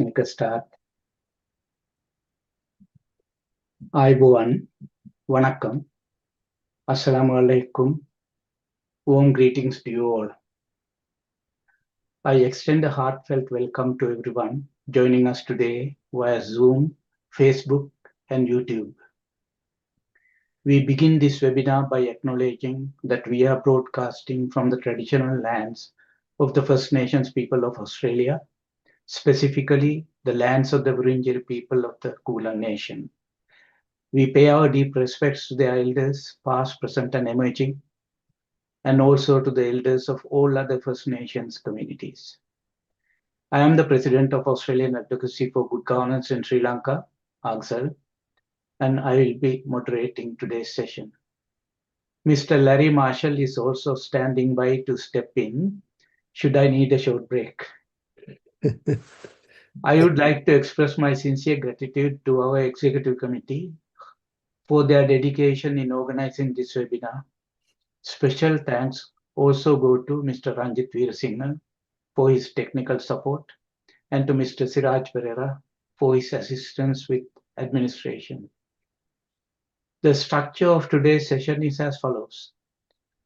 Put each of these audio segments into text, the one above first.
make a start. Ayubowan, Vanakkam, Assalamu alaikum, warm greetings to you all. I extend a heartfelt welcome to everyone joining us today via Zoom, Facebook, and YouTube. We begin this webinar by acknowledging that we are broadcasting from the traditional lands of the First Nations people of Australia, specifically the lands of the Wurundjeri people of the Kulin Nation. We pay our deep respects to their elders, past, present, and emerging, and also to the elders of all other First Nations communities. I am the President of Australian Advocacy for Good Governance in Sri Lanka, AGSAL, and I will be moderating today's session. Mr. Larry Marshall is also standing by to step in should I need a short break. I would like to express my sincere gratitude to our Executive Committee for their dedication in organizing this webinar. Special thanks also go to Mr. Ranjit Veerasinghe for his technical support and to Mr. Siraj Pereira for his assistance with administration. The structure of today's session is as follows.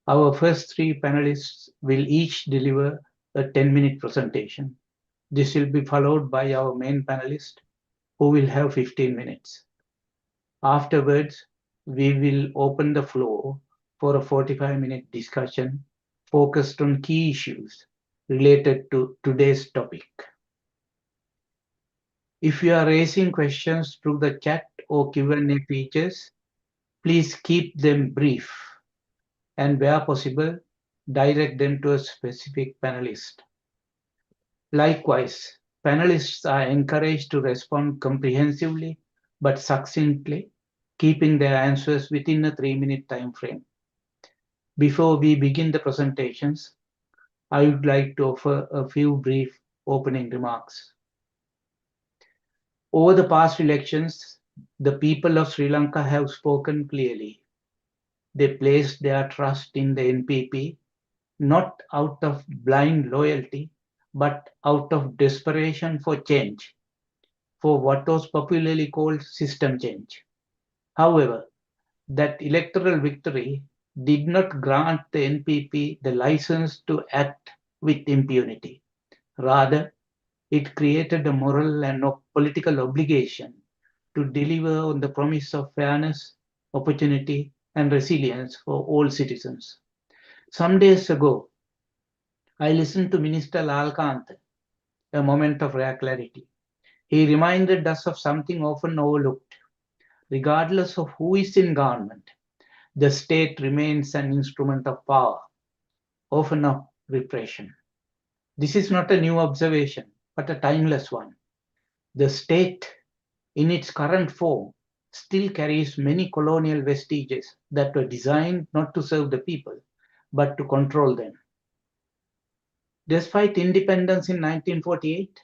Our first three panelists will each deliver a 10-minute presentation. This will be followed by our main panelist, who will have 15 minutes. Afterwards, we will open the floor for a 45-minute discussion focused on key issues related to today's topic. If you are raising questions through the chat or Q&A features, please keep them brief and where possible, direct them to a specific panelist. Likewise, panelists are encouraged to respond comprehensively but succinctly, keeping their answers within a 3-minute time frame. Before we begin the presentations, I would like to offer a few brief opening remarks. Over the past elections, the people of Sri Lanka have spoken clearly. They placed their trust in the NPP, not out of blind loyalty, but out of desperation for change, for what was popularly called system change. However, that electoral victory did not grant the NPP the license to act with impunity. Rather, it created a moral and political obligation to deliver on the promise of fairness, opportunity, and resilience for all citizens. Some days ago, I listened to Minister Lalkantha, a moment of rare clarity. He reminded us of something often overlooked. Regardless of who is in government, the state remains an instrument of power, often of repression. This is not a new observation, but a timeless one. The state, in its current form, still carries many colonial vestiges that were designed not to serve the people, but to control them. Despite independence in 1948,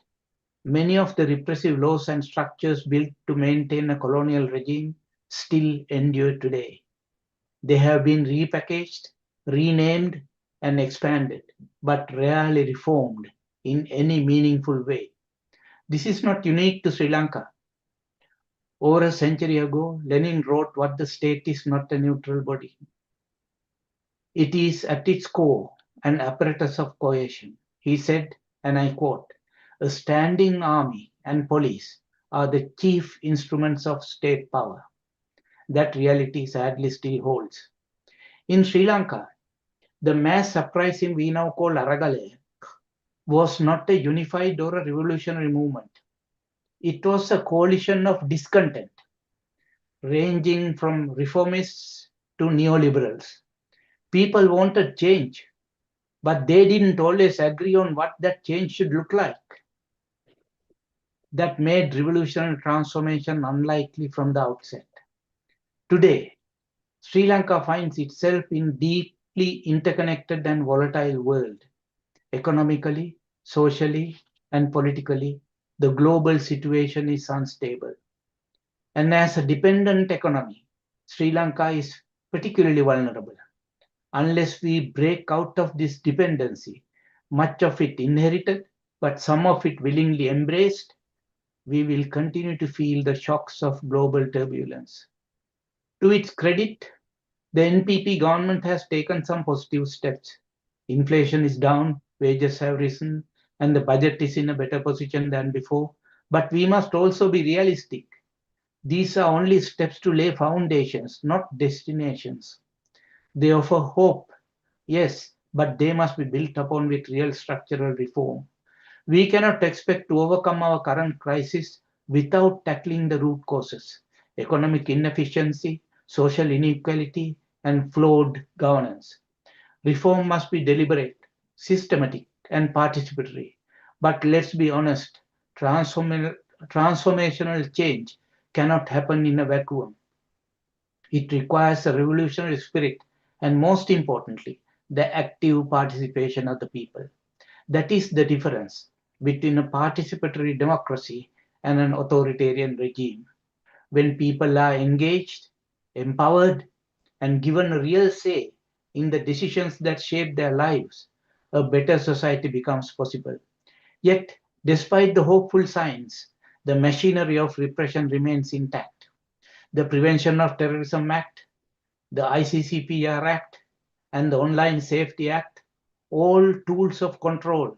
many of the repressive laws and structures built to maintain a colonial regime still endure today. They have been repackaged, renamed, and expanded, but rarely reformed in any meaningful way. This is not unique to Sri Lanka. Over a century ago, Lenin wrote what the state is not a neutral body. It is at its core an apparatus of coercion. He said, and I quote, "A standing army and police are the chief instruments of state power." That reality sadly still holds. In Sri Lanka, the mass uprising we now call Aragalaya was not a unified or a revolutionary movement. It was a coalition of discontent, ranging from reformists to neoliberals. People wanted change, but they didn't always agree on what that change should look like. That made revolutionary transformation unlikely from the outset. Today, Sri Lanka finds itself in a deeply interconnected and volatile world. Economically, socially, and politically, the global situation is unstable. And as a dependent economy, Sri Lanka is particularly vulnerable. Unless we break out of this dependency, much of it inherited, but some of it willingly embraced, we will continue to feel the shocks of global turbulence. To its credit, the NPP government has taken some positive steps. Inflation is down, wages have risen, and the budget is in a better position than before. But we must also be realistic. These are only steps to lay foundations, not destinations. They offer hope, yes, but they must be built upon with real structural reform. We cannot expect to overcome our current crisis without tackling the root causes: economic inefficiency, social inequality, and flawed governance. Reform must be deliberate, systematic, and participatory. But let's be honest, transformational change cannot happen in a vacuum. It requires a revolutionary spirit and, most importantly, the active participation of the people. That is the difference between a participatory democracy and an authoritarian regime. When people are engaged, empowered, and given a real say in the decisions that shape their lives, a better society becomes possible. Yet, despite the hopeful signs, the machinery of repression remains intact. The Prevention of Terrorism Act, the ICCPR Act, and the Online Safety Act, all tools of control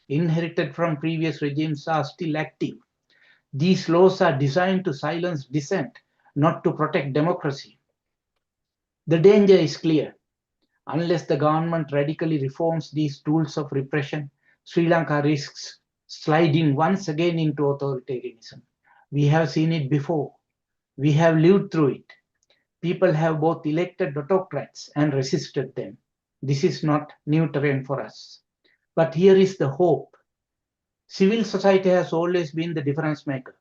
inherited from previous regimes, are still active. These laws are designed to silence dissent, not to protect democracy. The danger is clear. Unless the government radically reforms these tools of repression, Sri Lanka risks sliding once again into authoritarianism. We have seen it before. We have lived through it. People have both elected autocrats and resisted them. This is not new terrain for us. But here is the hope. Civil society has always been the difference maker.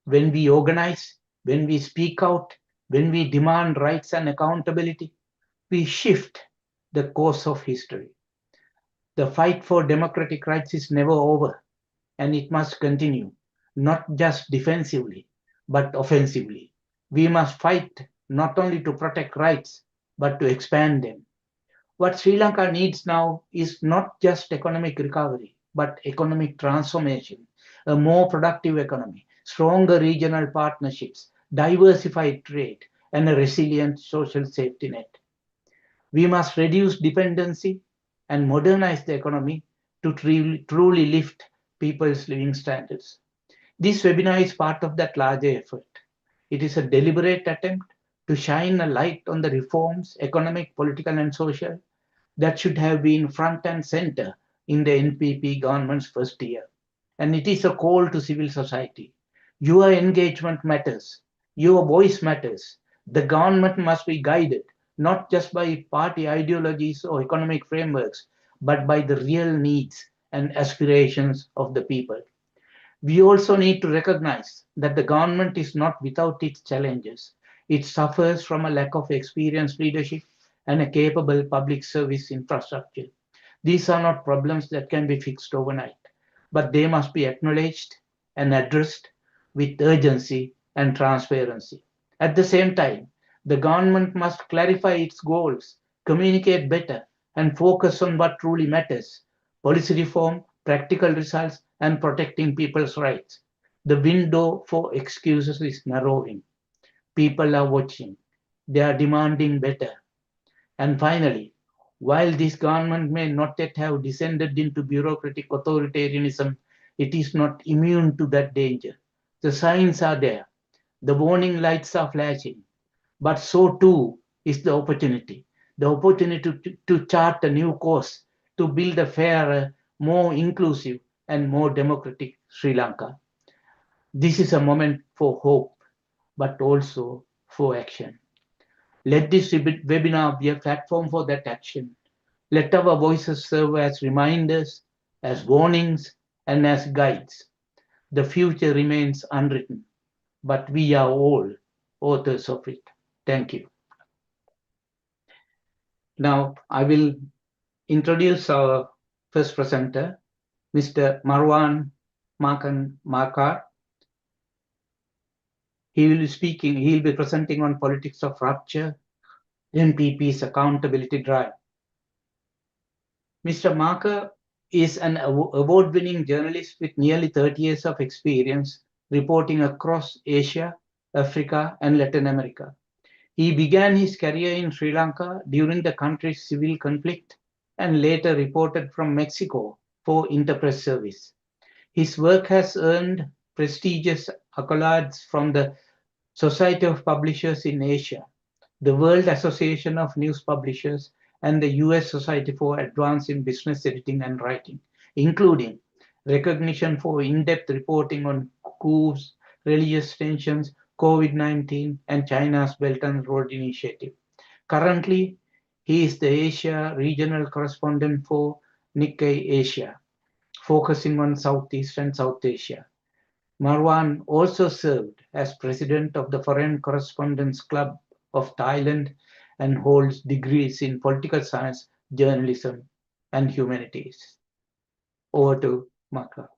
When we organize, when we speak out, when we demand rights and accountability, we shift the course of history. The fight for democratic rights is never over, and it must continue, not just defensively, but offensively. We must fight not only to protect rights, but to expand them. What Sri Lanka needs now is not just economic recovery, but economic transformation, a more productive economy, stronger regional partnerships, diversified trade, and a resilient social safety net. We must reduce dependency and modernize the economy to truly lift people's living standards. This webinar is part of that larger effort. It is a deliberate attempt to shine a light on the reforms, economic, political, and social, that should have been front and center in the NPP government's first year. And it is a call to civil society. Your engagement matters. Your voice matters. The government must be guided not just by party ideologies or economic frameworks, but by the real needs and aspirations of the people. We also need to recognize that the government is not without its challenges. It suffers from a lack of experienced leadership and a capable public service infrastructure. These are not problems that can be fixed overnight, but they must be acknowledged and addressed with urgency and transparency. At the same time, the government must clarify its goals, communicate better, and focus on what truly matters: policy reform, practical results, and protecting people's rights. The window for excuses is narrowing. People are watching. They are demanding better. And finally, while this government may not yet have descended into bureaucratic authoritarianism, it is not immune to that danger. The signs are there. The warning lights are flashing. But so too is the opportunity to chart a new course, to build a fairer, more inclusive, and more democratic Sri Lanka. This is a moment for hope, but also for action. Let this webinar be a platform for that action. Let our voices serve as reminders, as warnings, and as guides. The future remains unwritten, but we are all authors of it. Thank you. Now, I will introduce our first presenter, Mr. Marwaan Macan-Marker. He will be presenting on politics of rupture, NPP's accountability drive. Mr. Marker is an award-winning journalist with nearly 30 years of experience reporting across Asia, Africa, and Latin America. He began his career in Sri Lanka during the country's civil conflict and later reported from Mexico for Interpress Service. His work has earned prestigious accolades from the Society of Publishers in Asia, the World Association of News Publishers, and the US Society for Advance in Business Editing and Writing, including recognition for in-depth reporting on coups, religious tensions, COVID-19, and China's Belt and Road Initiative. Currently, he is the Asia Regional Correspondent for Nikkei Asia, focusing on Southeast and South Asia. Marwaan also served as president of the Foreign Correspondents Club of Thailand and holds degrees in political science, journalism, and humanities. Over to Maka.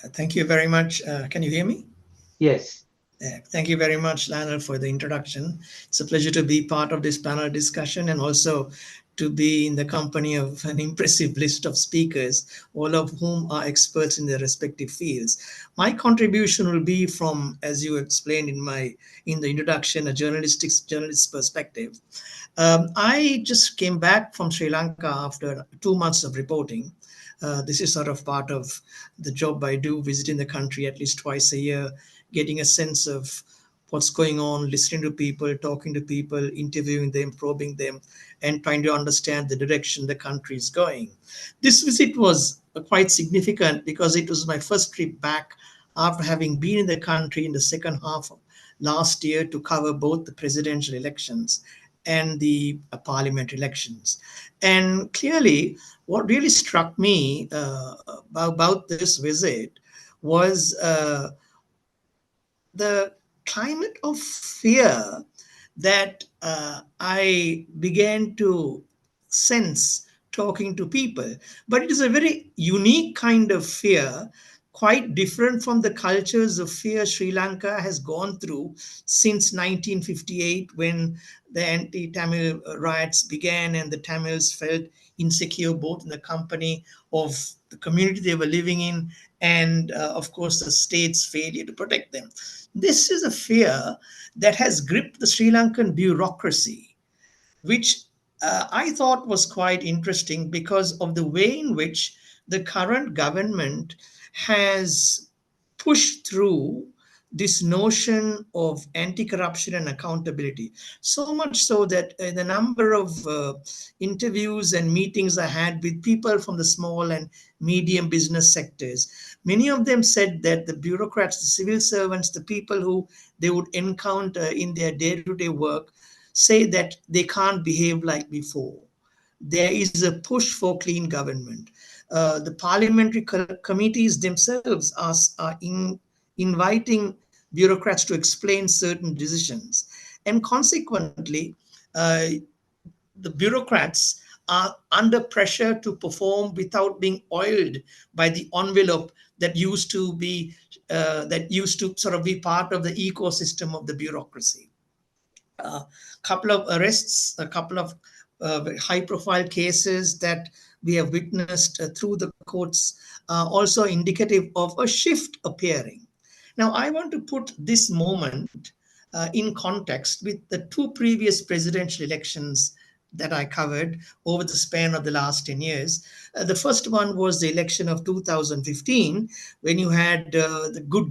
Thank you very much. Can you hear me? Yes. Thank you very much, Lionel, for the introduction. It's a pleasure to be part of this panel discussion and also to be in the company of an impressive list of speakers, all of whom are experts in their respective fields. My contribution will be from, as you explained in the introduction, a journalist perspective. I just came back from Sri Lanka after 2 months of reporting. This is sort of part of the job I do, visiting the country at least twice a year, getting a sense of what's going on, listening to people, talking to people, interviewing them, probing them, and trying to understand the direction the country is going. This visit was quite significant because it was my first trip back after having been in the country in the second half of last year to cover both the presidential elections and the parliament elections. And clearly, what really struck me about this visit was the climate of fear that I began to sense talking to people. But it is a very unique kind of fear, quite different from the cultures of fear Sri Lanka has gone through since 1958, when the anti Tamil riots began and the Tamils felt insecure both in the company of the community they were living in and, of course, the state's failure to protect them. This is a fear that has gripped the Sri Lankan bureaucracy, which I thought was quite interesting because of the way in which the current government has pushed through this notion of anti-corruption and accountability. So much so that the number of interviews and meetings I had with people from the small and medium business sectors, many of them said that the bureaucrats, the civil servants, the people who they would encounter in their day-to-day work say that they can't behave like before. There is a push for clean government. The parliamentary committees themselves are inviting bureaucrats to explain certain decisions. And consequently, uh, the bureaucrats are under pressure to perform without being oiled by the envelope that used to sort of be part of the ecosystem of the bureaucracy. A couple of arrests, a couple of high profile cases that we have witnessed through the courts are also indicative of a shift appearing. Now, I want to put this moment in context with the two previous presidential elections that I covered over the span of the last 10 years. The first one was the election of 2015, when you had the Good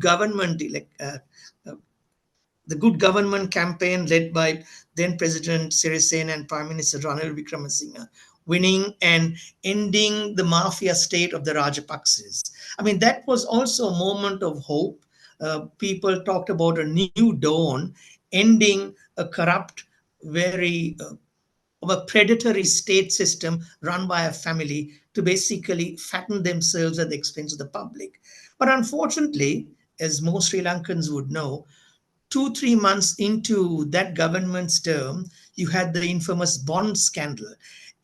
Government campaign led by then President Sirisena and Prime Minister Ranil Wickremesinghe, winning and ending the mafia state of the Rajapakses. I mean, that was also a moment of hope. People talked about a new dawn, ending a corrupt, very of a predatory state system run by a family to basically fatten themselves at the expense of the public. But unfortunately, as most Sri Lankans would know, 2 3 months into that government's term, you had the infamous bond scandal.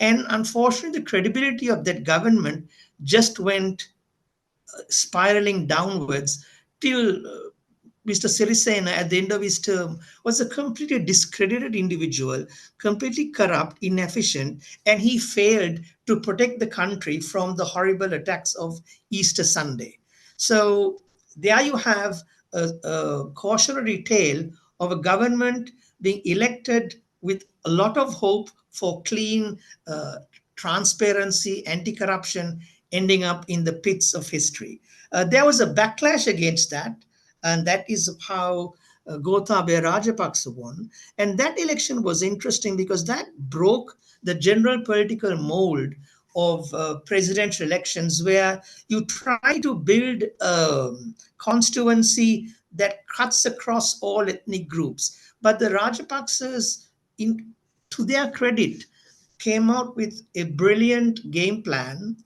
And unfortunately, the credibility of that government just went spiraling downwards till Mr. Sirisena, at the end of his term, was a completely discredited individual, completely corrupt, inefficient, and he failed to protect the country from the horrible attacks of Easter Sunday. So there you have a cautionary tale of a government being elected with a lot of hope for clean transparency, anti-corruption, ending up in the pits of history. There was a backlash against that, and that is how Gotabaya Rajapaksa won. And that election was interesting because that broke the general political mold of presidential elections, where you try to build a constituency that cuts across all ethnic groups. But the Rajapaksas, in, to their credit, came out with a brilliant game plan,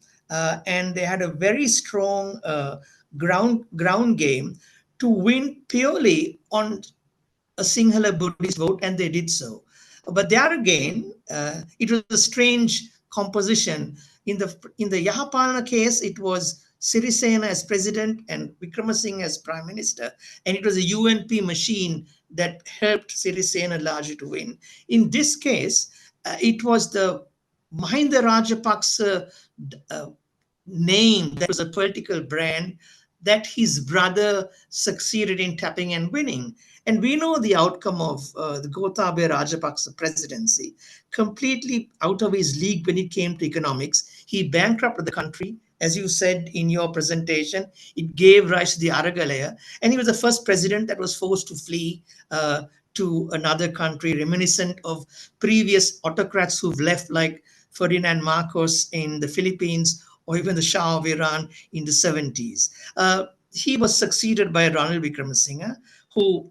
and they had a very strong ground game to win purely on a Sinhala Buddhist vote, and they did so. But there again, it was a strange composition. In the Yahapalana case, it was Sirisena as president and Wickramasinghe as prime minister, and it was a UNP machine that helped Sirisena largely to win. In this case, it was the Mahinda Rajapaksa uh, name that was a political brand that his brother succeeded in tapping and winning. And we know the outcome of the Gotabaya Rajapaksa presidency, completely out of his league when it came to economics. He bankrupted the country. As you said in your presentation, it gave rise to the Aragalaya. And he was the first president that was forced to flee to another country, reminiscent of previous autocrats who've left, like Ferdinand Marcos in the Philippines, or even the Shah of Iran in the 70s. He was succeeded by Ranil Wickramasinghe, who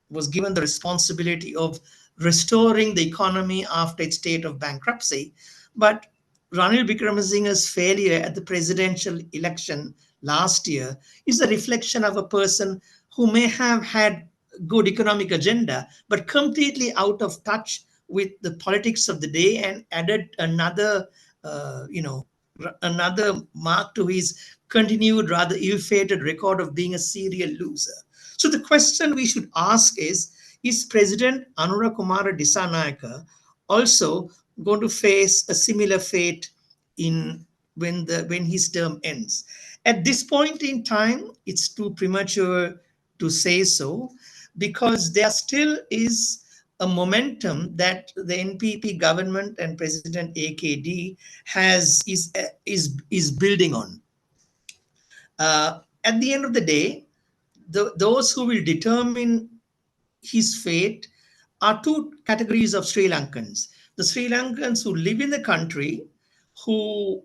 was given the responsibility of restoring the economy after its state of bankruptcy. But Ranil Wickramasinghe's failure at the presidential election last year is a reflection of a person who may have had good economic agenda, but completely out of touch with the politics of the day, and added another, another mark to his continued, rather ill-fated record of being a serial loser. So the question we should ask is President Anura Kumara Dissanayaka also going to face a similar fate in when his term ends? At this point in time, it's too premature to say so, because there still is a momentum that the NPP government and President AKD is building on. At the end of the day, those who will determine his fate are two categories of Sri Lankans. The Sri Lankans who live in the country, who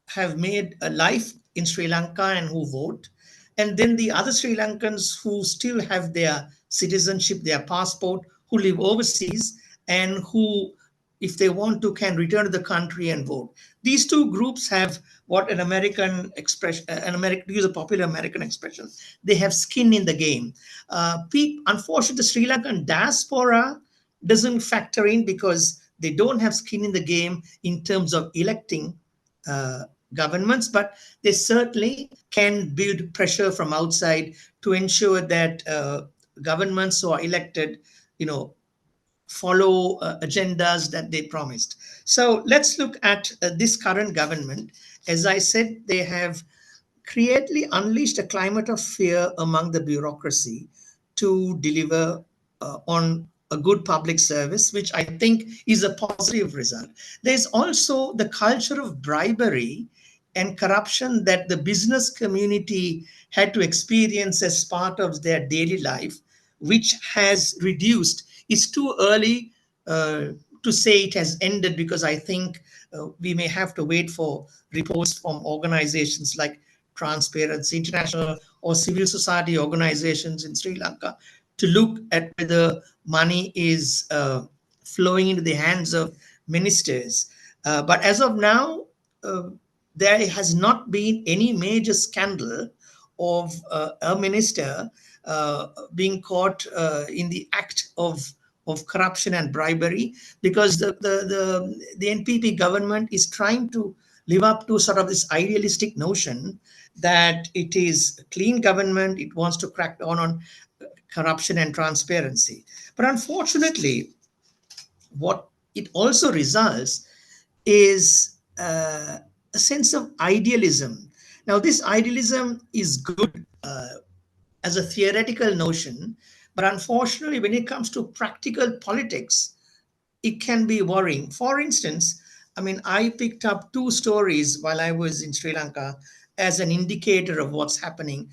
have made a life in Sri Lanka and who vote, and then the other Sri Lankans who still have their citizenship, their passport, who live overseas, and who, if they want to, can return to the country and vote. These two groups have what an American expression, to use a popular American expression, they have skin in the game. Unfortunately, the Sri Lankan diaspora doesn't factor in because they don't have skin in the game in terms of electing uh, governments, but they certainly can build pressure from outside to ensure that governments who are elected, you know, follow agendas that they promised. So let's look at this current government. As I said, they have creatively unleashed a climate of fear among the bureaucracy to deliver on a good public service, which I think is a positive result. There's also the culture of bribery and corruption that the business community had to experience as part of their daily life, which has reduced. It's too early uh, to say it has ended, because I think we may have to wait for reports from organizations like Transparency International or civil society organizations in Sri Lanka to look at whether money is flowing into the hands of ministers. But as of now, uh, there has not been any major scandal of a minister being caught in the act of corruption and bribery, because the NPP government is trying to live up to sort of this idealistic notion that it is a clean government, it wants to crack down on corruption and transparency. But unfortunately, what it also results is a sense of idealism. Now, this idealism is good as a theoretical notion, but unfortunately, when it comes to practical politics, it can be worrying. For instance, I mean, I picked up two stories while I was in Sri Lanka as an indicator of what's happening.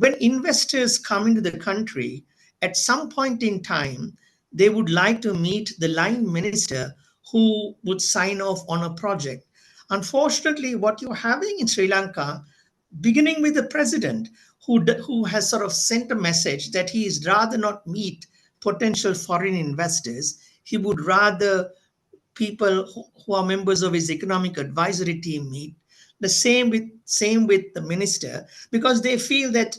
When investors come into the country, at some point in time, they would like to meet the line minister who would sign off on a project. Unfortunately, what you're having in Sri Lanka, beginning with the president, who has sort of sent a message that he is rather not meet potential foreign investors. He would rather people who are members of his economic advisory team meet. The same with the minister, because they feel that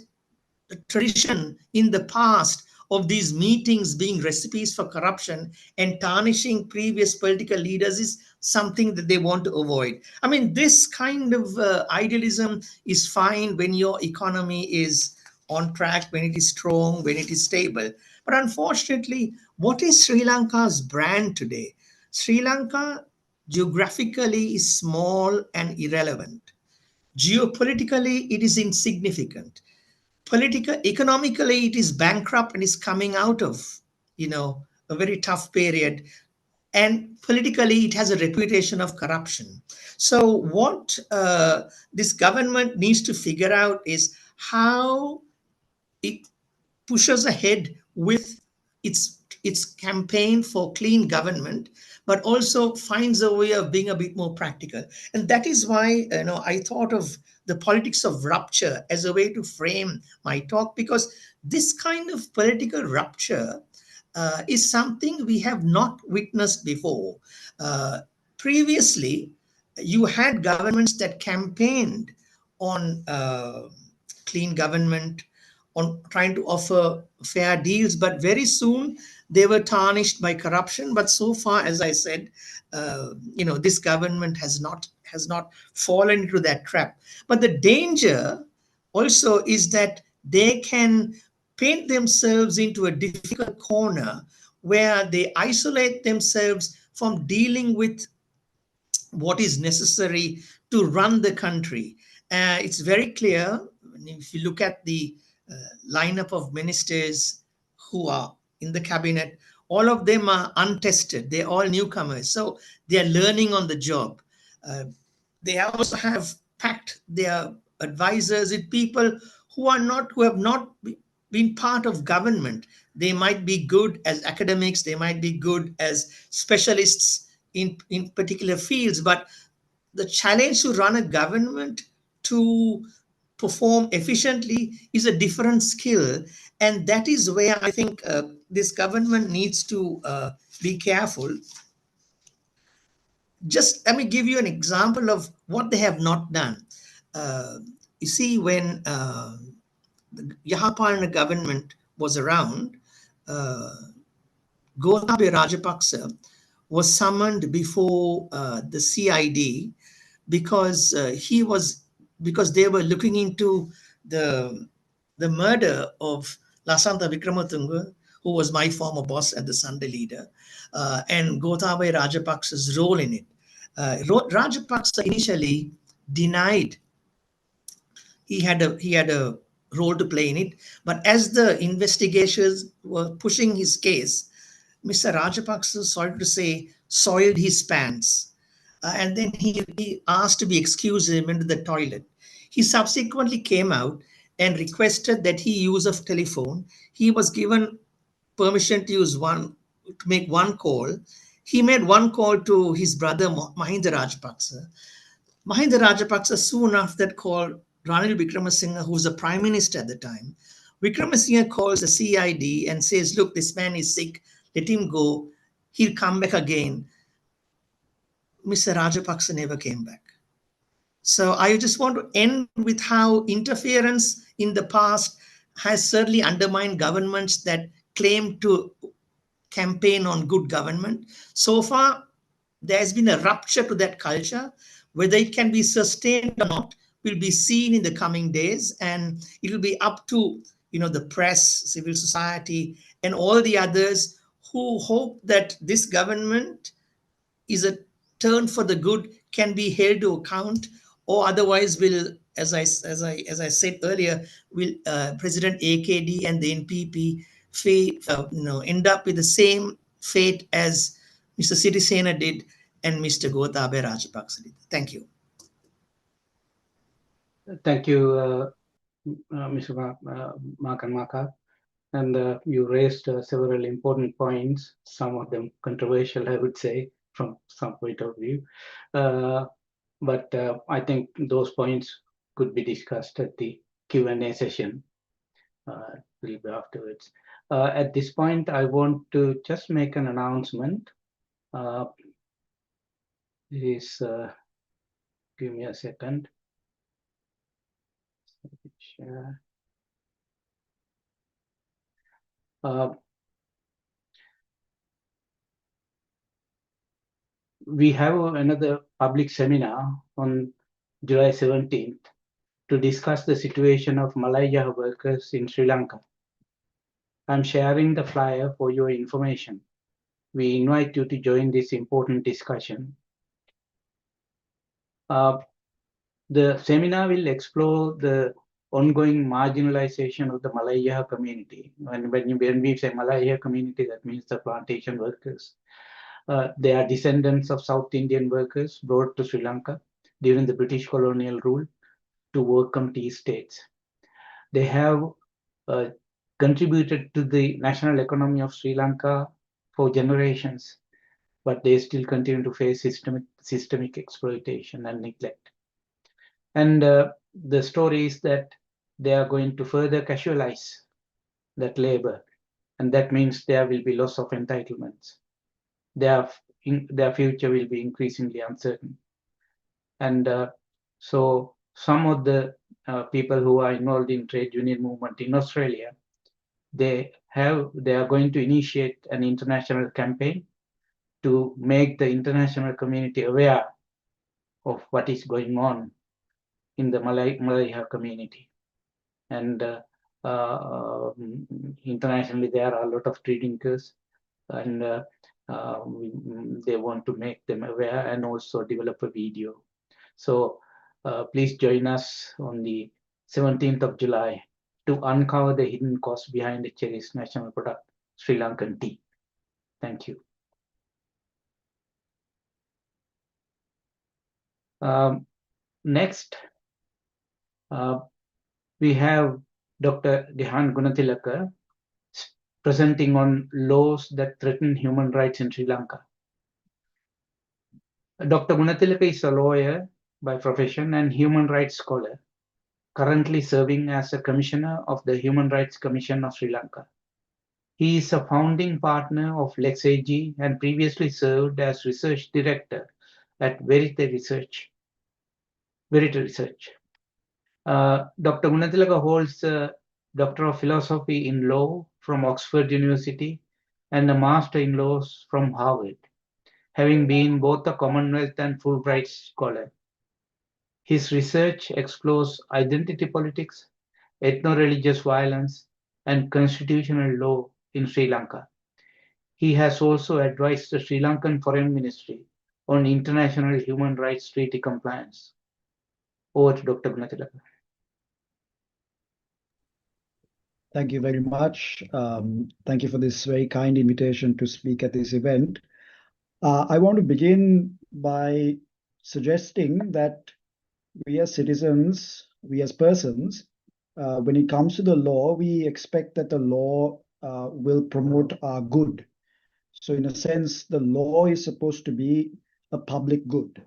the tradition in the past of these meetings being recipes for corruption and tarnishing previous political leaders is something that they want to avoid. I mean, this kind of idealism is fine when your economy is on track, when it is strong, when it is stable. But unfortunately, what is Sri Lanka's brand today? Sri Lanka geographically is small and irrelevant. Geopolitically, it is insignificant. Economically, it is bankrupt and is coming out of, a very tough period. And politically, it has a reputation of corruption. So what this government needs to figure out is how it pushes ahead with its campaign for clean government, but also finds a way of being a bit more practical. And that is why, I thought of the politics of rupture as a way to frame my talk, because this kind of political rupture is something we have not witnessed before. uh, Previously, you had governments that campaigned on clean government, on trying to offer fair deals, but very soon they were tarnished by corruption. But so far, as I said, this government has not fallen into that trap. But the danger also is that they can paint themselves into a difficult corner where they isolate themselves from dealing with what is necessary to run the country. It's very clear if you look at the lineup of ministers who are in the cabinet, all of them are untested. They're all newcomers. So they're learning on the job. Uh, they also have packed their advisors with people who have not been part of government. They might be good as academics, they might be good as specialists in particular fields, but the challenge to run a government, to perform efficiently, is a different skill. And that is where I think this government needs to be careful. Just let me give you an example of what they have not done. Uh, you see, when the Yahapalana government was around, uh, Gotabaya Rajapaksa was summoned before the CID because because they were looking into the the murder of Lasantha Vikramatunga, who was my former boss and the Sunday leader, and Gotabaya Rajapaksa's role in it. Rajapaksa initially denied he had a role to play in it, but as the investigators were pushing his case, Mr. Rajapaksa, sorry to say, soiled his pants. And then he asked to be excused and went to the toilet. He subsequently came out and requested that he use of telephone. He was given permission to make one call. He made one call to his brother Mahinda Rajapaksa. Mahinda Rajapaksa soon after that called Ranil Wickremesinghe, who was the prime minister at the time. Wickremesinghe calls the CID and says, "Look, this man is sick. Let him go. He'll come back again." Mr. Rajapaksa never came back. So I just want to end with how interference in the past has certainly undermined governments that claim to campaign on good government. So far, there has been a rupture to that culture. Whether it can be sustained or not will be seen in the coming days, and it will be up to the press, civil society, and all the others who hope that this government is a turn for the good, can be held to account, or otherwise will as I said earlier, will President AKD and the NPP end up with the same fate as Mr. Sirisena did and Mr. Gotabaya Rajapaksa did. Thank you. Thank you, Mr. Macan-Marker. And you raised several important points, some of them controversial, I would say, from some point of view. But I think those points could be discussed at the Q&A session a little bit afterwards. At this point, I want to just make an announcement. Give me a second. Share. We have another public seminar on July 17th to discuss the situation of Malaya workers in Sri Lanka. I'm sharing the flyer for your information. We invite you to join this important discussion. The seminar will explore the ongoing marginalization of the Malaya community. When we say Malaya community, that means the plantation workers. They are descendants of South Indian workers brought to Sri Lanka during the British colonial rule to work on tea estates. They have contributed to the national economy of Sri Lanka for generations, but they still continue to face systemic exploitation and neglect. And the story is that they are going to further casualize that labor, and that means there will be loss of entitlements. Their future will be increasingly uncertain. And so some of the people who are involved in trade union movement in Australia, they are going to initiate an international campaign to make the international community aware of what is going on in the Malaya community. And internationally, there are a lot of tree drinkers, and they want to make them aware and also develop a video. So please join us on the 17th of July to uncover the hidden cost behind the cherished national product, Sri Lankan tea. Thank you. Next, we have Dr. Gehan Gunatilleke presenting on laws that threaten human rights in Sri Lanka. Dr. Gunatilleke is a lawyer by profession and human rights scholar, currently serving as a commissioner of the Human Rights Commission of Sri Lanka. He is a founding partner of Lex AG and previously served as research director at Verite Research. Dr. Gunatilleke holds a Doctor of Philosophy in Law from Oxford University and a Master in Laws from Harvard, having been both a Commonwealth and Fulbright scholar. His research explores identity politics, ethno-religious violence, and constitutional law in Sri Lanka. He has also advised the Sri Lankan Foreign Ministry on international human rights treaty compliance. Over to Dr. Gunatilleke. Thank you very much. Thank you for this very kind invitation to speak at this event. I want to begin by suggesting that we as citizens, we as persons, when it comes to the law, we expect that the law will promote our good. So in a sense, the law is supposed to be a public good.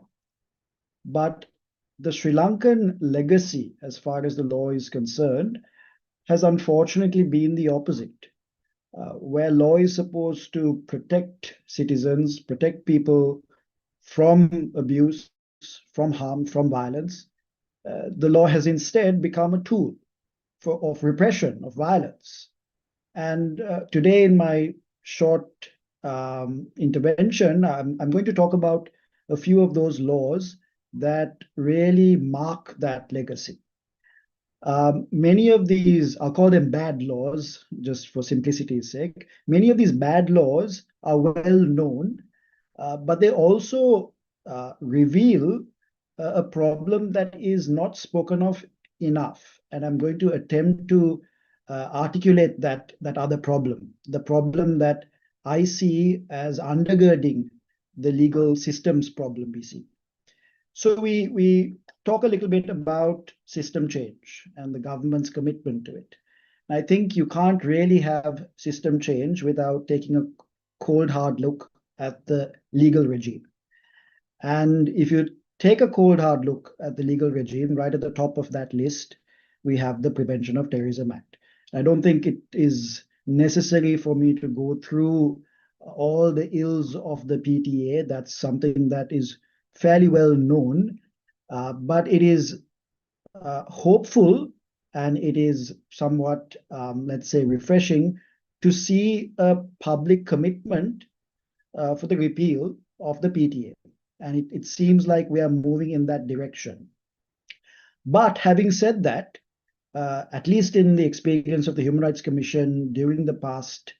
But the Sri Lankan legacy, as far as the law is concerned, has unfortunately been the opposite, where law is supposed to protect citizens, protect people from abuse, from harm, from violence. The law has instead become a tool of repression, of violence. And today in my short intervention, I'm going to talk about a few of those laws that really mark that legacy. Many of these, I'll call them bad laws, just for simplicity's sake. Many of these bad laws are well known, but they also reveal a problem that is not spoken of enough. And I'm going to attempt to articulate that other problem, the problem that I see as undergirding the legal systems problem we see. So we talk a little bit about system change and the government's commitment to it. I think you can't really have system change without taking a cold, hard look at the legal regime. And if you take a cold, hard look at the legal regime, right at the top of that list, we have the Prevention of Terrorism Act. I don't think it is necessary for me to go through all the ills of the PTA. That's something that is fairly well known, but it is hopeful and it is somewhat, let's say, refreshing to see a public commitment for the repeal of the PTA. And it seems like we are moving in that direction. But having said that, at least in the experience of the Human Rights Commission during the past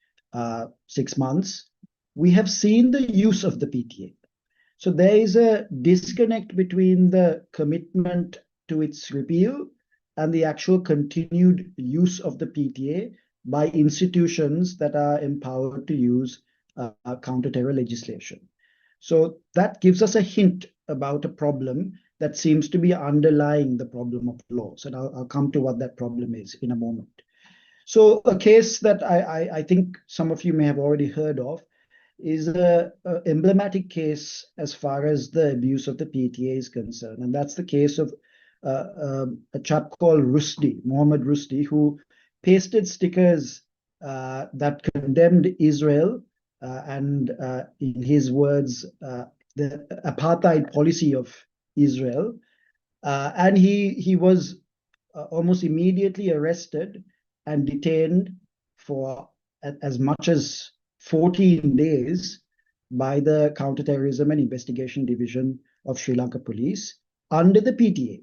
6 months, we have seen the use of the PTA. So there is a disconnect between the commitment to its repeal and the actual continued use of the PTA by institutions that are empowered to use counter-terror legislation. So that gives us a hint about a problem that seems to be underlying the problem of laws. And I'll come to what that problem is in a moment. So a case that I think some of you may have already heard of is an emblematic case as far as the abuse of the PTA is concerned. And that's the case of a chap called Rusdi, Mohammed Rusdi, who pasted stickers that condemned Israel and, in his words, the apartheid policy of Israel. And he was almost immediately arrested and detained for as much as 14 days by the Counterterrorism and Investigation Division of Sri Lanka Police under the PTA.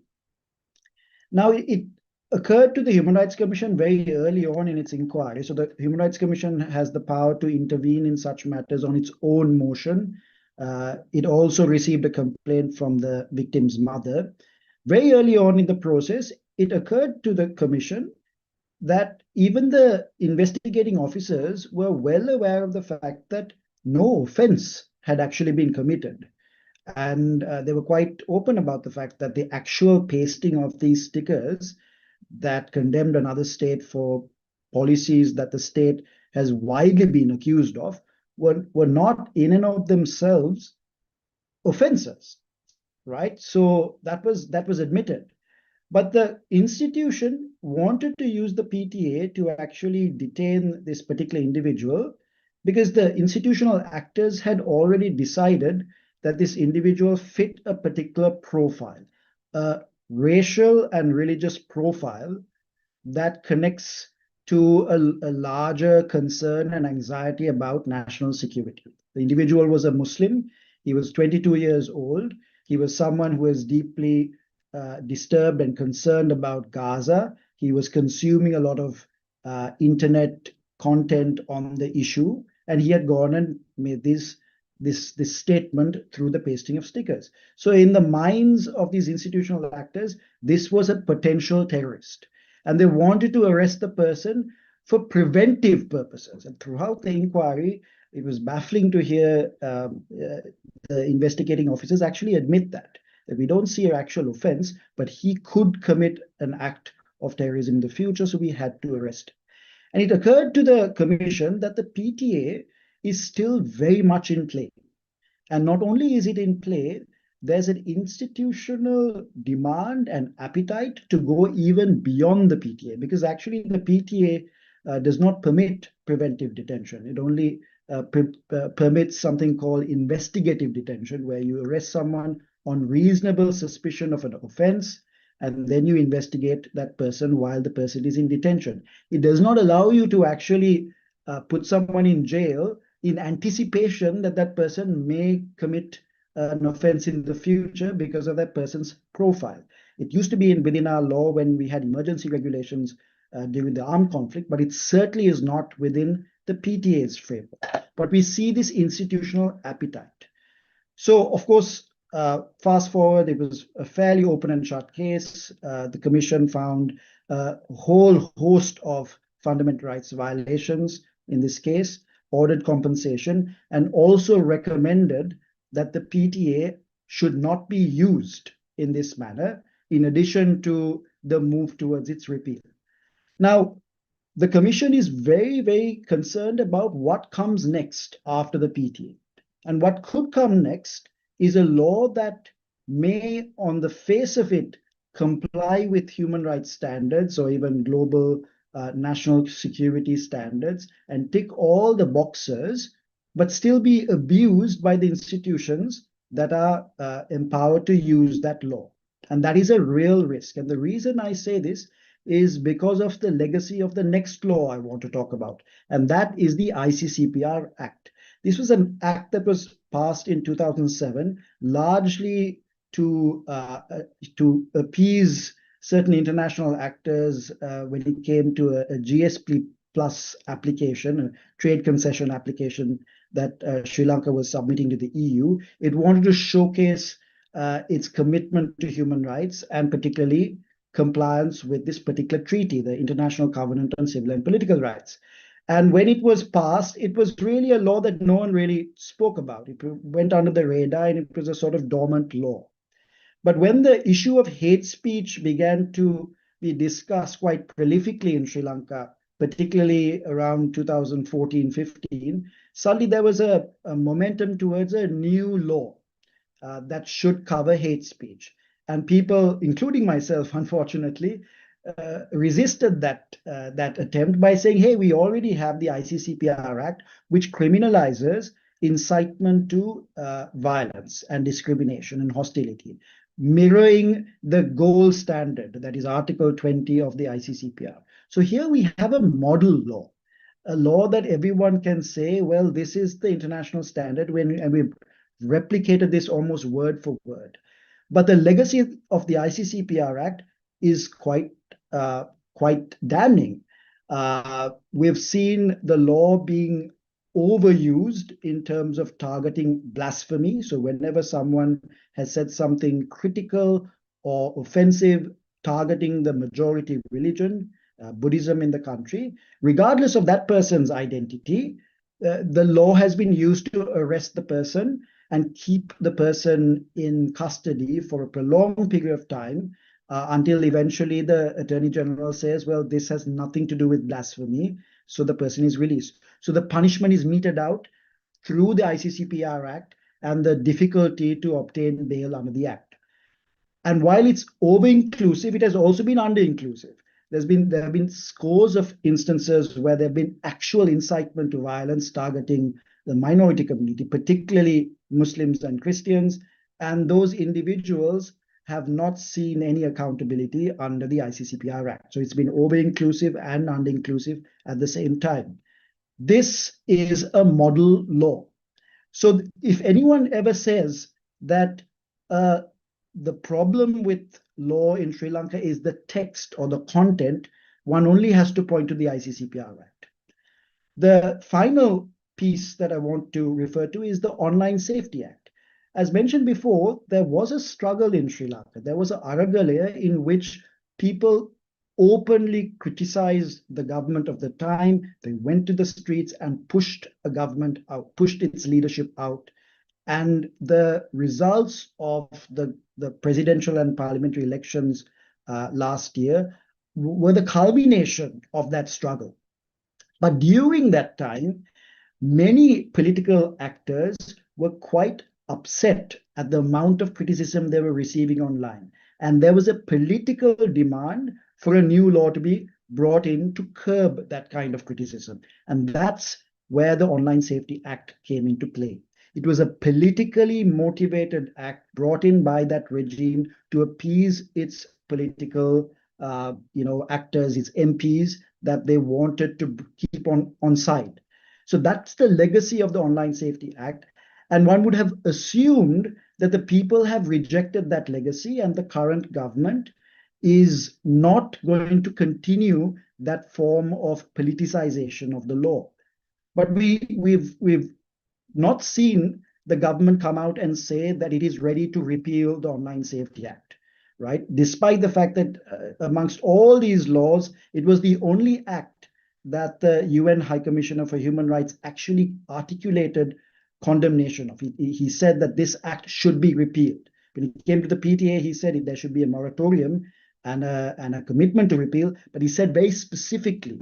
Now, it occurred to the Human Rights Commission very early on in its inquiry. So the Human Rights Commission has the power to intervene in such matters on its own motion. It also received a complaint from the victim's mother. Very early on in the process, it occurred to the Commission that even the investigating officers were well aware of the fact that no offense had actually been committed. And they were quite open about the fact that the actual pasting of these stickers that condemned another state for policies that the state has widely been accused of were not in and of themselves offenses, right? So that was admitted. But the institution wanted to use the PTA to actually detain this particular individual because the institutional actors had already decided that this individual fit a particular profile, a racial and religious profile that connects to a larger concern and anxiety about national security. The individual was a Muslim. He was 22 years old. He was someone who was deeply disturbed and concerned about Gaza. He was consuming a lot of internet content on the issue, and he had gone and made this statement through the pasting of stickers. So in the minds of these institutional actors, this was a potential terrorist, and they wanted to arrest the person for preventive purposes. And throughout the inquiry, it was baffling to hear the investigating officers actually admit that we don't see an actual offense, but he could commit an act of terrorism in the future, so we had to arrest him. And it occurred to the Commission that the PTA is still very much in play. And not only is it in play, there's an institutional demand and appetite to go even beyond the PTA, because actually the PTA does not permit preventive detention. It only permits something called investigative detention, where you arrest someone on reasonable suspicion of an offense, and then you investigate that person while the person is in detention. It does not allow you to actually put someone in jail in anticipation that that person may commit an offense in the future because of that person's profile. It used to be within our law when we had emergency regulations during the armed conflict, but it certainly is not within the PTA's framework. But we see this institutional appetite. So, of course, fast forward, it was a fairly open and shut case. The commission found a whole host of fundamental rights violations in this case, ordered compensation, and also recommended that the PTA should not be used in this manner, in addition to the move towards its repeal. Now, the Commission is very, very concerned about what comes next after the PTA. And what could come next is a law that may, on the face of it, comply with human rights standards or even global national security standards and tick all the boxes, but still be abused by the institutions that are empowered to use that law. And that is a real risk. And the reason I say this is because of the legacy of the next law I want to talk about, and that is the ICCPR Act. This was an act that was passed in 2007, largely to appease certain international actors when it came to a GSP plus application, a trade concession application that Sri Lanka was submitting to the EU. It wanted to showcase its commitment to human rights and particularly compliance with this particular treaty, the International Covenant on Civil and Political Rights. And when it was passed, it was really a law that no one really spoke about. It went under the radar and it was a sort of dormant law. But when the issue of hate speech began to be discussed quite prolifically in Sri Lanka, particularly around 2014-15, suddenly there was a momentum towards a new law that should cover hate speech. And people, including myself, unfortunately, resisted that attempt by saying, hey, we already have the ICCPR Act, which criminalizes incitement to violence and discrimination and hostility, mirroring the gold standard, that is Article 20 of the ICCPR. So here we have a model law, a law that everyone can say, well, this is the international standard, and we've replicated this almost word for word. But the legacy of the ICCPR Act is quite damning. We've seen the law being overused in terms of targeting blasphemy. So whenever someone has said something critical or offensive, targeting the majority religion, Buddhism in the country, regardless of that person's identity, the law has been used to arrest the person and keep the person in custody for a prolonged period of time until eventually the Attorney General says, well, this has nothing to do with blasphemy, so the person is released. So the punishment is meted out through the ICCPR Act and the difficulty to obtain bail under the Act. And while it's over-inclusive, it has also been under-inclusive. There have been scores of instances where there have been actual incitement to violence targeting the minority community, particularly Muslims and Christians, and those individuals have not seen any accountability under the ICCPR Act. So it's been over-inclusive and under-inclusive at the same time. This is a model law. So if anyone ever says that the problem with law in Sri Lanka is the text or the content, one only has to point to the ICCPR Act. The final piece that I want to refer to is the Online Safety Act. As mentioned before, there was a struggle in Sri Lanka. There was an Aragalaya in which people openly criticized the government of the time. They went to the streets and pushed a government out, pushed its leadership out. And the results of the presidential and parliamentary elections last year were the culmination of that struggle. But during that time, many political actors were quite upset at the amount of criticism they were receiving online. And there was a political demand for a new law to be brought in to curb that kind of criticism. And that's where the Online Safety Act came into play. It was a politically motivated act brought in by that regime to appease its political actors, its MPs, that they wanted to keep on side. So that's the legacy of the Online Safety Act. And one would have assumed that the people have rejected that legacy and the current government is not going to continue that form of politicization of the law. But we've not seen the government come out and say that it is ready to repeal the Online Safety Act, right? Despite the fact that amongst all these laws, it was the only act that the UN High Commissioner for Human Rights actually articulated condemnation of. He said that this act should be repealed. When he came to the PTA, he said there should be a moratorium and a commitment to repeal, but he said very specifically,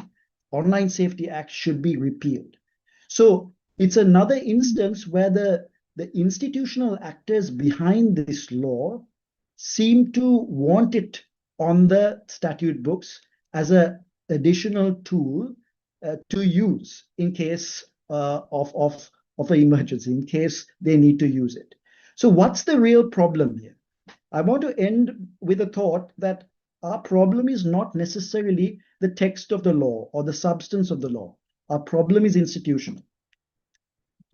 Online Safety Act should be repealed. So it's another instance where the institutional actors behind this law seem to want it on the statute books as an additional tool to use in case of an emergency, in case they need to use it. So what's the real problem here? I want to end with a thought that our problem is not necessarily the text of the law or the substance of the law. Our problem is institutional.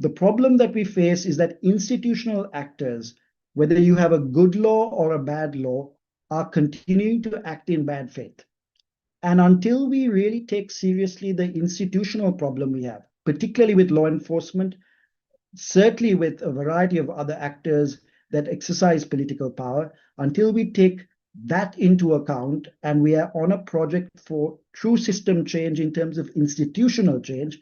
The problem that we face is that institutional actors, whether you have a good law or a bad law, are continuing to act in bad faith. And until we really take seriously the institutional problem we have, particularly with law enforcement, certainly with a variety of other actors that exercise political power, until we take that into account and we are on a project for true system change in terms of institutional change,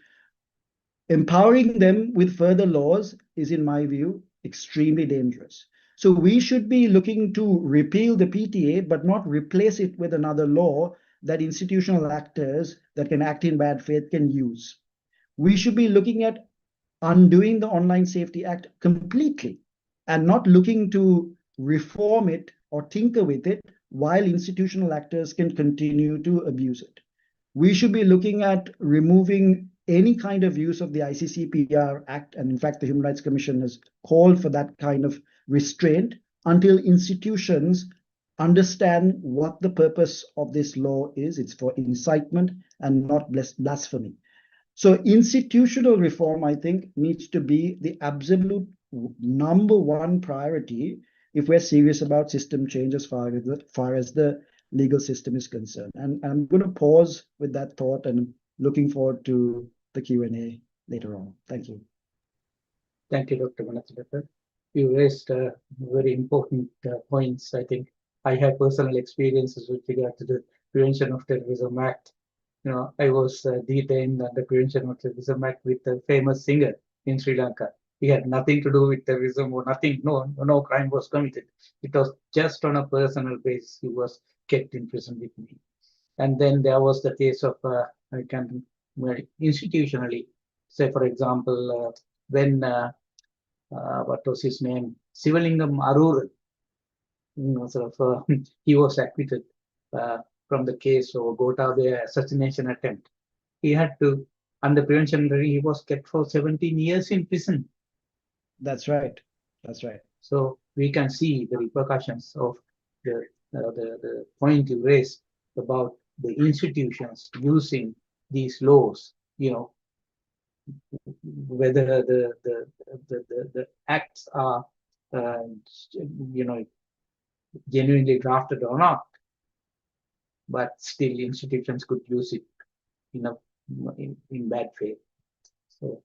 empowering them with further laws is, in my view, extremely dangerous. So we should be looking to repeal the PTA, but not replace it with another law that institutional actors that can act in bad faith can use. We should be looking at undoing the Online Safety Act completely and not looking to reform it or tinker with it while institutional actors can continue to abuse it. We should be looking at removing any kind of use of the ICCPR Act, and in fact, the Human Rights Commission has called for that kind of restraint until institutions understand what the purpose of this law is. It's for incitement and not blasphemy. So institutional reform, I think, needs to be the absolute number one priority if we're serious about system change as far as the legal system is concerned. And I'm going to pause with that thought and looking forward to the Q&A later on. Thank you. Thank you, Dr. Gunatilleke. You raised very important points. I think I have personal experiences with regard to the Prevention of Terrorism Act. You know, I was detained under Prevention of Terrorism Act with a famous singer in Sri Lanka. He had nothing to do with terrorism or nothing. No crime was committed. It was just on a personal basis. He was kept in prison with me. And then there was the case of institutionally, say for example, when what was his name, Sivalingam Arur, he was acquitted from the case of Gotabaya assassination attempt. He had to, under prevention, he was kept for 17 years in prison. That's right. That's right. So we can see the repercussions of the point you raised about the institutions using these laws, you know, whether the acts are, you know, genuinely drafted or not, but still institutions could use it in bad faith. So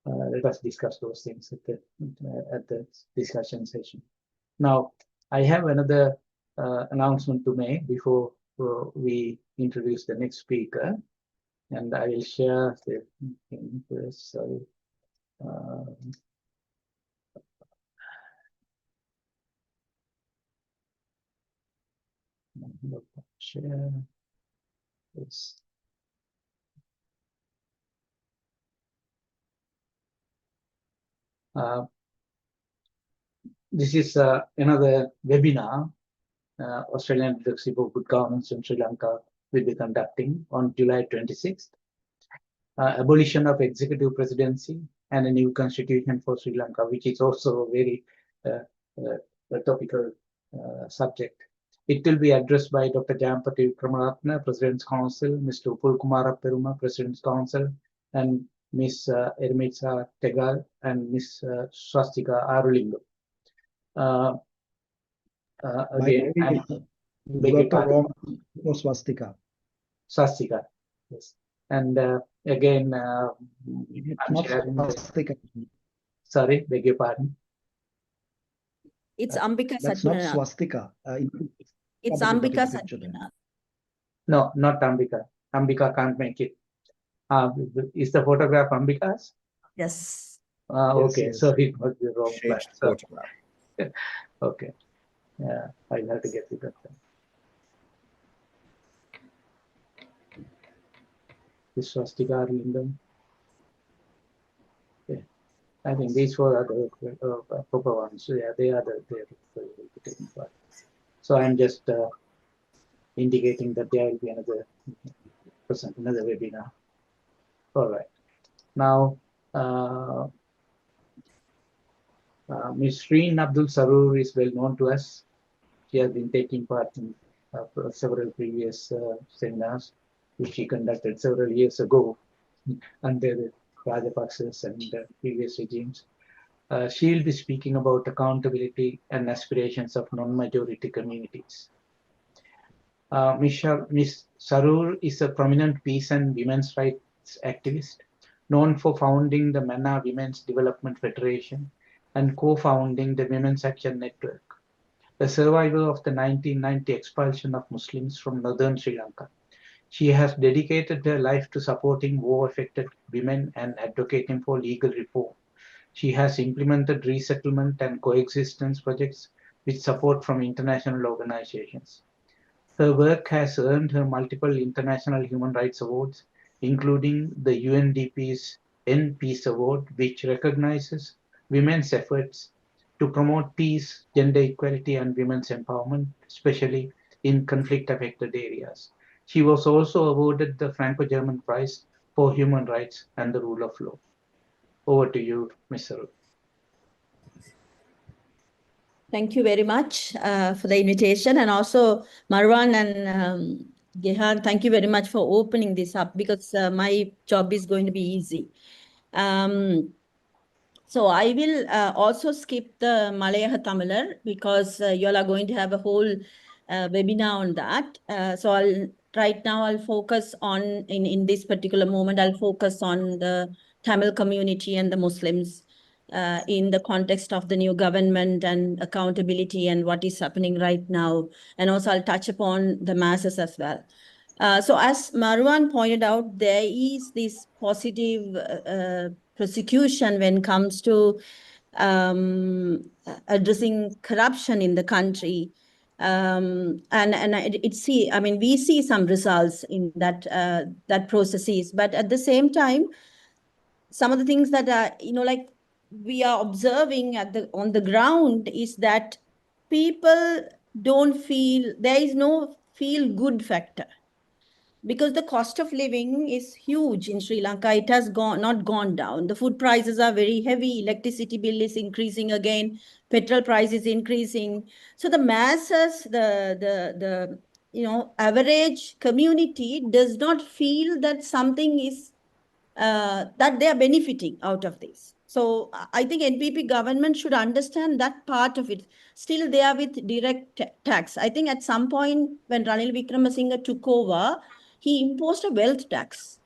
let us discuss those things at the discussion session. Now, I have another announcement to make before we introduce the next speaker, and I will share the sorry. Share this. This is another webinar Australian Advocacy for Good Governance in Sri Lanka will be conducting on July 26th. Abolition of executive presidency and a new constitution for Sri Lanka, which is also a very topical subject. It will be addressed by Dr. Jampati Vikramaratne, President's Council, Mr. Upul Kumara Peruma, President's Council, and Ms. Ermitsa Tegal and Ms. Swastika Arulingam. Again, you got the wrong for Swastika. Swastika, yes. And again, I'm not sharing Swastika. Sorry, beg your pardon. It's Ambika That's not Satyanarayana. swastika. It's Probably put in Ambika the picture then. Satyanarayana. No, not Ambika. Ambika can't make it. Is the photograph Ambika's? Yes. Yes, Okay, yes. so it must be wrong. Changed So, photograph. okay, yeah, I'll have to get it. This swastika lingam. Yeah, I think these four are the proper ones. So yeah, they are the taking part. So I'm just indicating that there will be another webinar. All right. Now, Ms. Shreen Abdul Saroor is well known to us. She has been taking part in several previous seminars, which she conducted several years ago under the Rajapaksas and previous regimes. She will be speaking about accountability and aspirations of non-majority communities. Ms. Saroor is a prominent peace and women's rights activist, known for founding the Mana Women's Development Federation and co-founding the Women's Action Network, a survivor of the 1990 expulsion of Muslims from northern Sri Lanka. She has dedicated her life to supporting war-affected women and advocating for legal reform. She has implemented resettlement and coexistence projects with support from international organizations. Her work has earned her multiple international human rights awards, including the UNDP's Peace Award, which recognizes women's efforts to promote peace, gender equality, and women's empowerment, especially in conflict-affected areas. She was also awarded the Franco-German Prize for Human Rights and the Rule of Law. Over to you, Ms. Saroor. Thank you very much for the invitation. And also, Marwaan and Gehan, thank you very much for opening this up, because my job is going to be easy. So I will also skip the Malayaha Tamilar, because you all are going to have a whole webinar on that. So right now I'll focus on, in this particular moment, I'll focus on the Tamil community and the Muslims in the context of the new government and accountability and what is happening right now. And also I'll touch upon the masses as well. So as Marwaan pointed out, there is this positive prosecution when it comes to addressing corruption in the country. And we see some results in that processes, but at the same time, some of the things that are, like we are observing on the ground is that people don't feel, there is no feel good factor, because the cost of living is huge in Sri Lanka. It has not gone down. The food prices are very heavy. Electricity bill is increasing again. Petrol price is increasing. So the masses, the average community does not feel that something is that they are benefiting out of this. So I think NPP government should understand that part of it. Still, they are with direct tax. I think at some point when Ranil Wickremesinghe took over, he imposed a wealth tax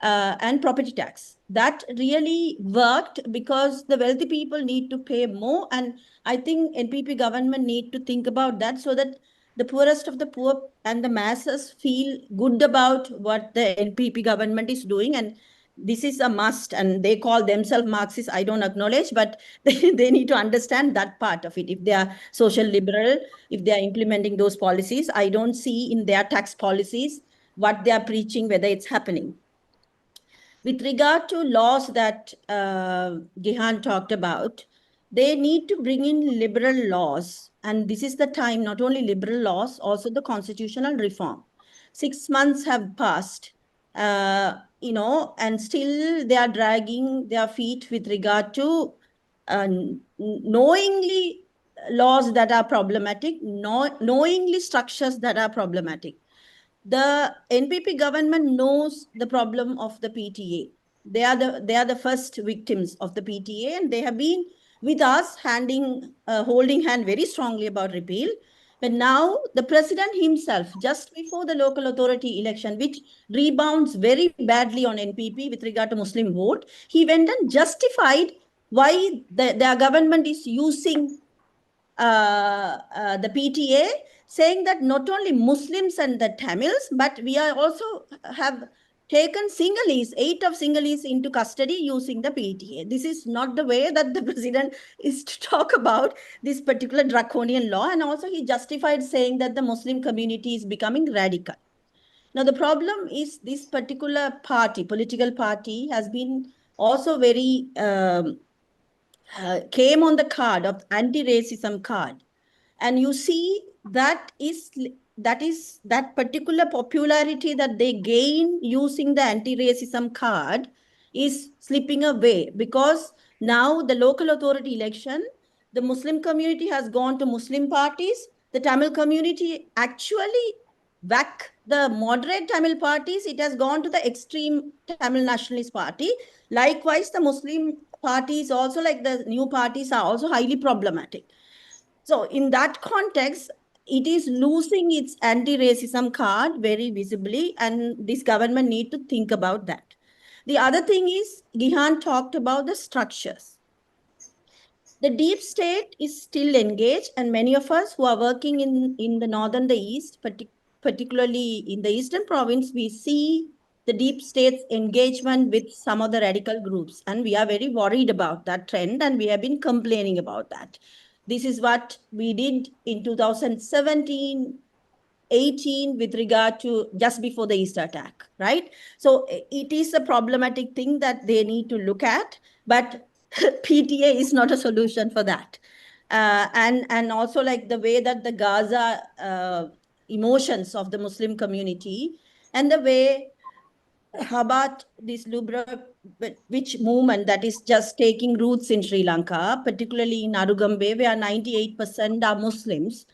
and property tax. That really worked, because the wealthy people need to pay more. And I think NPP government need to think about that, so that the poorest of the poor and the masses feel good about what the NPP government is doing. And this is a must, and they call themselves Marxists. I don't acknowledge, but they need to understand that part of it. If they are social liberal, if they are implementing those policies, I don't see in their tax policies what they are preaching, whether it's happening. With regard to laws that Gehan talked about, they need to bring in liberal laws. And this is the time, not only liberal laws, also the constitutional reform. 6 months have passed. And still they are dragging their feet with regard to knowingly laws that are problematic, knowingly structures that are problematic. The NPP government knows the problem of the PTA. They are the first victims of the PTA, and they have been with us holding hand very strongly about repeal. But now the president himself, just before the local authority election, which rebounds very badly on NPP with regard to Muslim vote, he went and justified why their government is using the PTA, saying that not only Muslims and the Tamils, but we are also have taken Sinhalese, 8 of Sinhalese into custody using the PTA. This is not the way that the president is to talk about this particular draconian law. And also he justified saying that the Muslim community is becoming radical. Now, the problem is this particular party, political party, has been also very came on the card of anti-racism card. And you see that particular popularity that they gain using the anti-racism card is slipping away, because now the local authority election, the Muslim community has gone to Muslim parties. The Tamil community actually back the moderate Tamil parties. It has gone to the extreme Tamil nationalist party. Likewise, the Muslim parties also, like the new parties, are also highly problematic. So in that context, it is losing its anti-racism card very visibly, and this government need to think about that. The other thing is, Gehan talked about the structures. The deep state is still engaged, and many of us who are working in the northern, the east, particularly in the eastern province, we see the deep state's engagement with some of the radical groups. And we are very worried about that trend, and we have been complaining about that. This is what we did in 2017, 18 with regard to just before the Easter attack, right? So it is a problematic thing that they need to look at, but PTA is not a solution for that. And also like the way that the Gaza emotions of the Muslim community and the way Habat, this which movement that is just taking roots in Sri Lanka, particularly in Arugambe, where 98% are Muslims,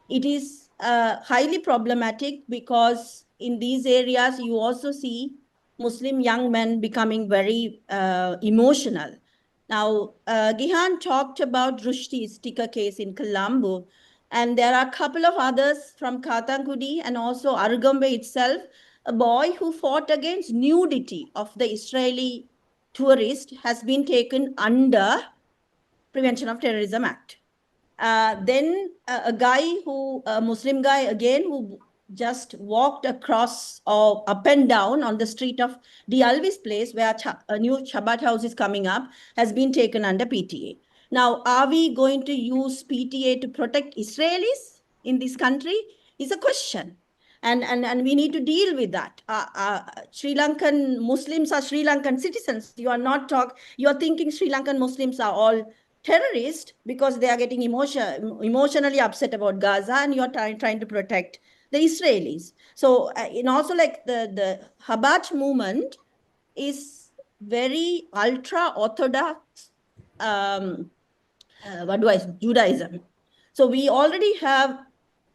it is highly problematic, because in these areas you also see Muslim young men becoming very emotional. Now, Gehan talked about Rushdi's sticker case in Colombo, and there are a couple of others from Katangudi and also Arugambe itself, a boy who fought against nudity of the Israeli tourist has been taken under Prevention of Terrorism Act. Then a Muslim guy again, who just walked across or up and down on the street of the Alvis place, where a new Shabbat house is coming up, has been taken under PTA. Now, are we going to use PTA to protect Israelis in this country? Is a question. And we need to deal with that. Sri Lankan Muslims are Sri Lankan citizens. You are thinking Sri Lankan Muslims are all terrorists because they are getting emotionally upset about Gaza, and you're trying to protect the Israelis. So, and also like the Chabad movement is very ultra-orthodox, Judaism. So we already have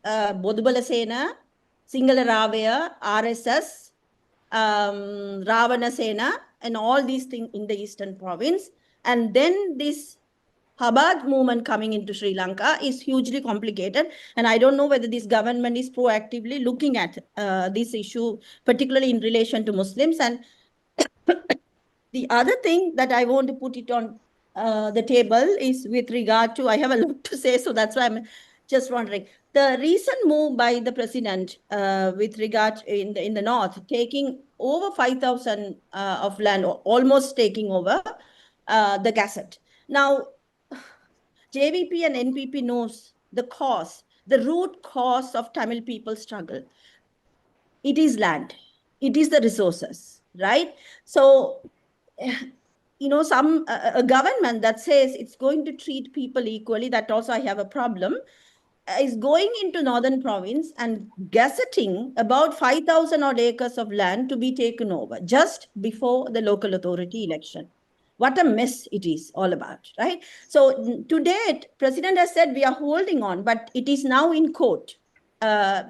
Bodhubala Sena, Sinhala Ravaya, RSS, Ravana Sena, and all these things in the eastern province. And then this Chabad movement coming into Sri Lanka is hugely complicated. And I don't know whether this government is proactively looking at this issue, particularly in relation to Muslims. And the other thing that I want to put it on the table is with regard to, I have a lot to say, so that's why I'm just wondering. The recent move by the president with regard in the north, taking over 5,000 of land, or almost taking over the Gazette. Now, JVP and NPP knows the cause, the root cause of Tamil people's struggle. It is land. It is the resources, right? So, a government that says it's going to treat people equally, that also I have a problem, is going into northern province and gazetting about 5,000 odd acres of land to be taken over just before the local authority election. What a mess it is all about, right? So to date, President has said we are holding on, but it is now in court.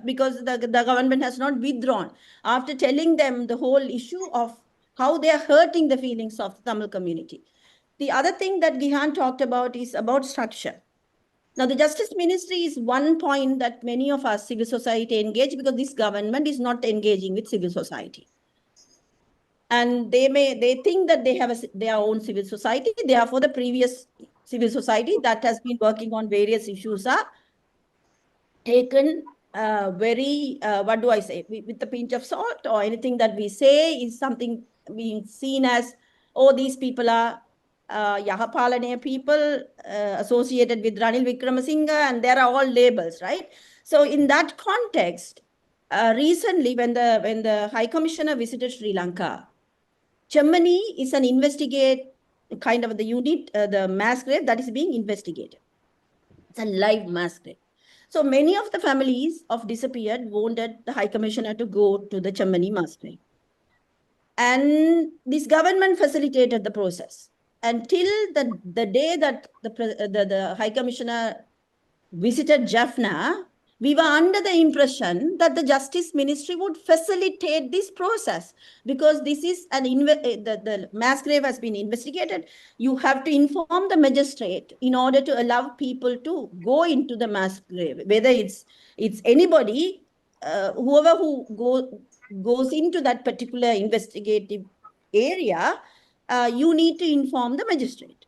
Because the government has not withdrawn after telling them the whole issue of how they are hurting the feelings of the Tamil community. The other thing that Gehan talked about is about structure. Now, the Justice Ministry is one point that many of us civil society engage, because this government is not engaging with civil society. And they think that they have their own civil society. Therefore, the previous civil society that has been working on various issues are taken very, what do I say, with a pinch of salt, or anything that we say is something being seen as, oh, these people are Yahapalane people associated with Ranil Wickramasinghe, and there are all labels, right? So in that context, recently when the High Commissioner visited Sri Lanka, Chemmani is an kind of the unit, the mass grave that is being investigated. It's a live mass grave. So many of the families of disappeared wanted the High Commissioner to go to the Chemmani mass grave. And this government facilitated the process until the day that the High Commissioner visited Jaffna. We were under the impression that the Justice Ministry would facilitate this process, because this is the mass grave has been investigated. You have to inform the magistrate in order to allow people to go into the mass grave, whether it's anybody, whoever who goes into that particular investigative area, you need to inform the magistrate,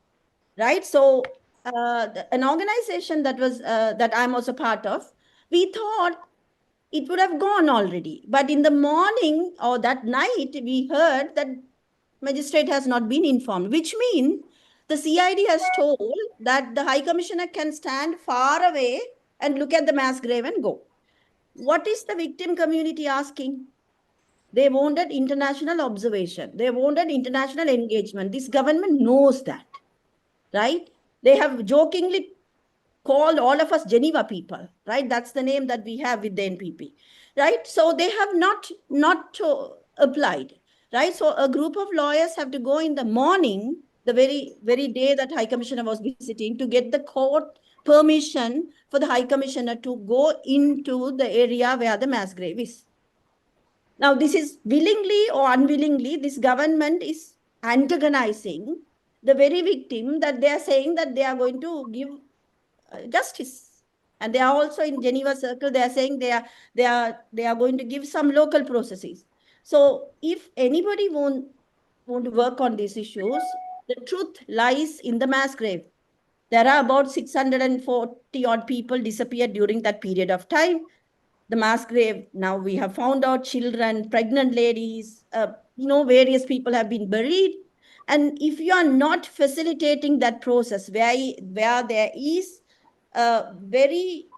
right? So an organization that I'm also part of, we thought it would have gone already. But in the morning or that night, we heard that magistrate has not been informed, which means the CID has told that the High Commissioner can stand far away and look at the mass grave and go. What is the victim community asking? They wanted international observation. They wanted international engagement. This government knows that, right? They have jokingly called all of us Geneva people, right? That's the name that we have with the NPP, right? So they have not applied, right? So a group of lawyers have to go in the morning, the very day that High Commissioner was visiting, to get the court permission for the High Commissioner to go into the area where the mass grave is. Now, this is willingly or unwillingly, this government is antagonizing the very victim that they are saying that they are going to give justice. And they are also in Geneva Circle, they are saying they are going to give some local processes. So if anybody want to work on these issues, the truth lies in the mass grave. There are about 640 odd people disappeared during that period of time. The mass grave, now we have found out children, pregnant ladies, various people have been buried. And if you are not facilitating that process where there is a very,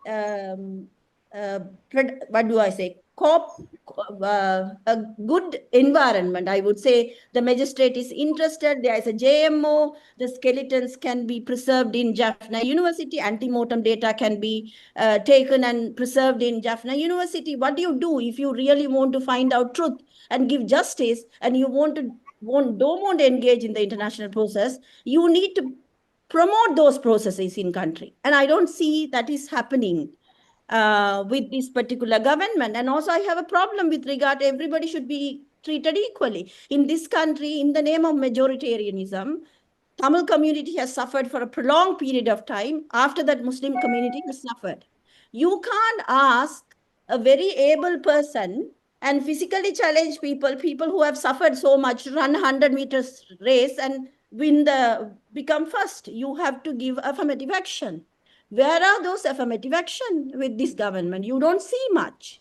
what do I say, a good environment, I would say the magistrate is interested, there is a JMO, the skeletons can be preserved in Jaffna University, antemortem data can be taken and preserved in Jaffna University. What do you do if you really want to find out truth and give justice, and you don't want to engage in the international process? You need to promote those processes in country. And I don't see that is happening with this particular government. And also I have a problem with regard everybody should be treated equally. In this country, in the name of majoritarianism, Tamil community has suffered for a prolonged period of time. After that, Muslim community has suffered. You can't ask a very able person and physically challenged people who have suffered so much, run 100 meters race and become first. You have to give affirmative action. Where are those affirmative action with this government? You don't see much.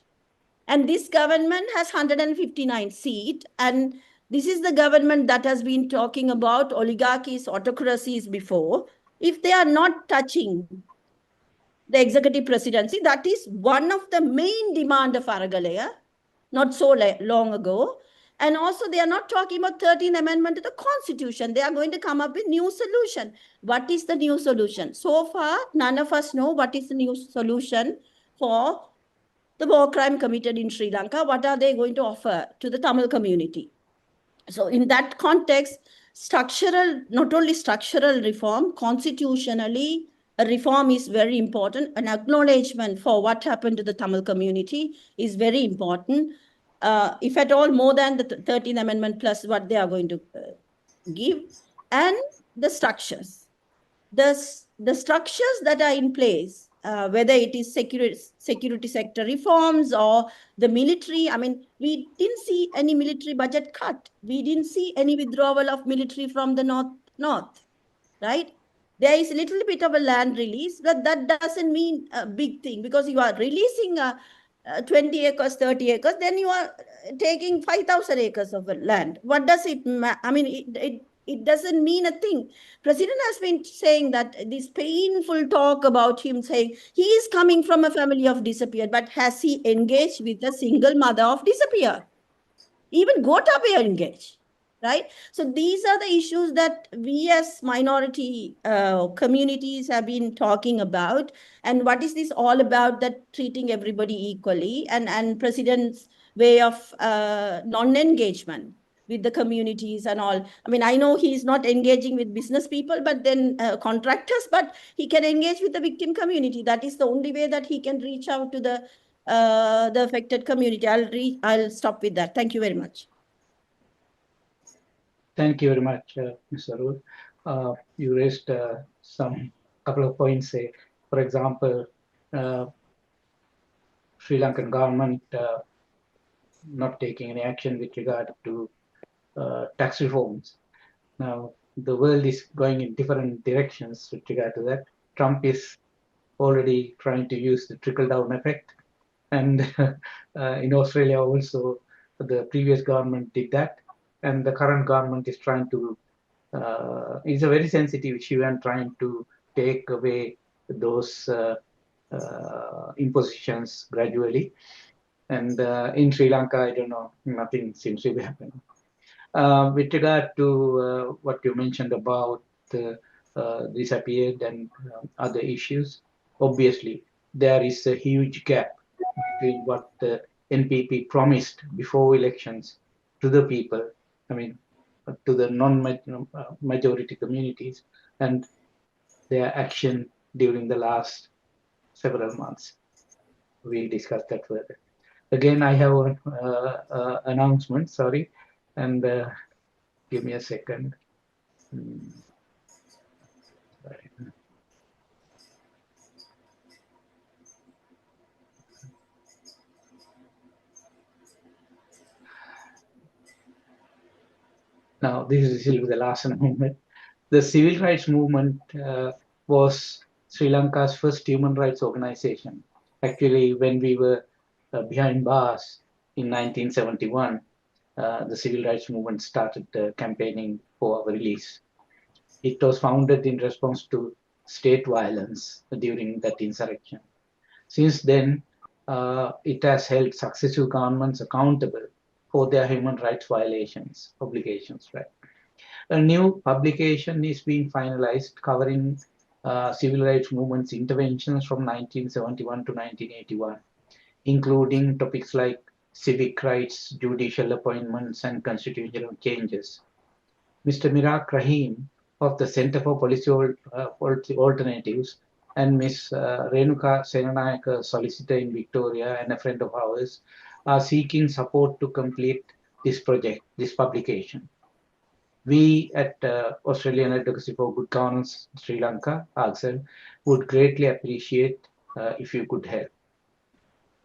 And this government has 159 seats, and this is the government that has been talking about oligarchies, autocracies before. If they are not touching the executive presidency, that is one of the main demand of Aragalaya, not so long ago. And also they are not talking about 13th Amendment to the Constitution. They are going to come up with new solution. What is the new solution? So far, none of us know what is the new solution for the war crime committed in Sri Lanka. What are they going to offer to the Tamil community? So in that context, not only structural reform, constitutionally, a reform is very important. An acknowledgement for what happened to the Tamil community is very important. If at all, more than the 13th Amendment plus what they are going to give. And the structures. The structures that are in place whether it is security sector reforms or the military. I mean, we didn't see any military budget cut. We didn't see any withdrawal of military from the north, right? There is a little bit of a land release, but that doesn't mean a big thing, because you are releasing 20 acres, 30 acres, then you are taking 5,000 acres of land. What does it I mean, it doesn't mean a thing. President has been saying that this painful talk about him saying he is coming from a family of disappeared, but has he engaged with a single mother of disappeared? Even Gotabaya engaged, right? So these are the issues that we as minority communities have been talking about. And what is this all about, that treating everybody equally, and President's way of non-engagement with the communities and all. I mean, I know he's not engaging with business people, but then contractors, but he can engage with the victim community. That is the only way that he can reach out to the affected community. I'll stop with that. Thank you very much. Thank you very much, Ms. Saroor. You raised couple of points. For example, Sri Lankan government not taking any action with regard to tax reforms. Now, the world is going in different directions with regard to that. Trump is already trying to use the trickle-down effect. And in Australia also, the previous government did that. And the current government is trying to, it's a very sensitive issue, and trying to take away those impositions gradually. And in Sri Lanka, I don't know, nothing seems to be happening. With regard to what you mentioned about disappeared and other issues, obviously there is a huge gap between what the NPP promised before elections to the people, I mean, to the non-majority communities, and their action during the last several months. We'll discuss that further. Again, I have an announcement, sorry, and give me a second. Sorry. Now, this is still the last announcement. The civil rights movement was Sri Lanka's first human rights organization. Actually, when we were behind bars in 1971, the civil rights movement started campaigning for our release. It was founded in response to state violence during that insurrection. Since then, it has held successive governments accountable for their human rights violations, obligations, right? A new publication is being finalized covering civil rights movement's interventions from 1971 to 1981, including topics like civic rights, judicial appointments, and constitutional changes. Mr. Miraq Rahim of the Center for Policy Alternatives and Ms. Renuka Senanayake, solicitor in Victoria and a friend of ours, are seeking support to complete this project, this publication. We at Australian Advocacy for Good Governance Sri Lanka, AGSL, would greatly appreciate if you could help.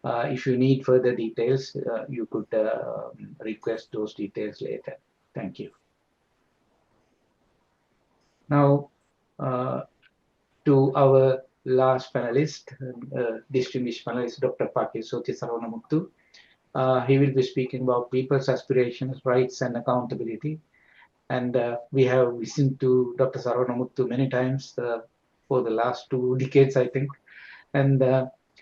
If you need further details, you could request those details later. Thank you. Now, to our last panelist, distinguished panelist, Dr. Paikiasothy Saravanamuttu. He will be speaking about people's aspirations, rights, and accountability. And we have listened to Dr. Saravanamuttu many times for the last 2 decades, I think. And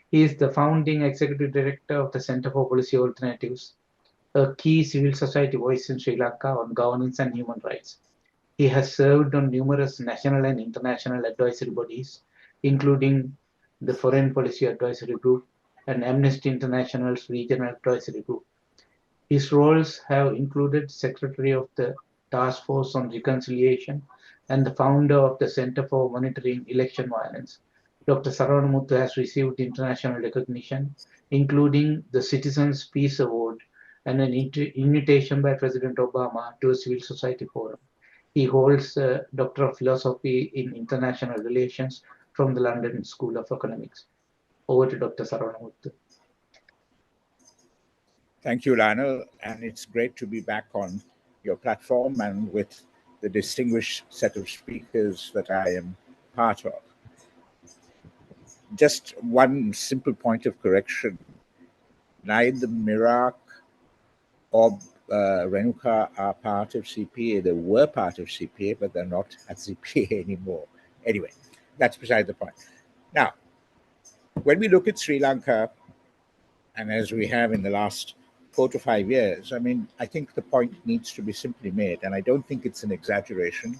he is the founding executive director of the Center for Policy Alternatives, a key civil society voice in Sri Lanka on governance and human rights. He has served on numerous national and international advisory bodies, including the Foreign Policy Advisory Group and Amnesty International's Regional Advisory Group. His roles have included Secretary of the Task Force on Reconciliation and the founder of the Center for Monitoring Election Violence. Dr. Saravanamuttu has received international recognition, including the Citizens' Peace Award and an invitation by President Obama to a civil society forum. He holds a Doctor of Philosophy in International Relations from the London School of Economics. Over to Dr. Saravanamuttu. Thank you, Lionel, and it's great to be back on your platform and with the distinguished set of speakers that I am part of. Just one simple point of correction. Neither Mirak or Renuka are part of CPA. They were part of CPA, but they're not at CPA anymore. Anyway, that's beside the point. Now, when we look at Sri Lanka, and as we have in the last 4 to 5 years, I mean, I think the point needs to be simply made, and I don't think it's an exaggeration,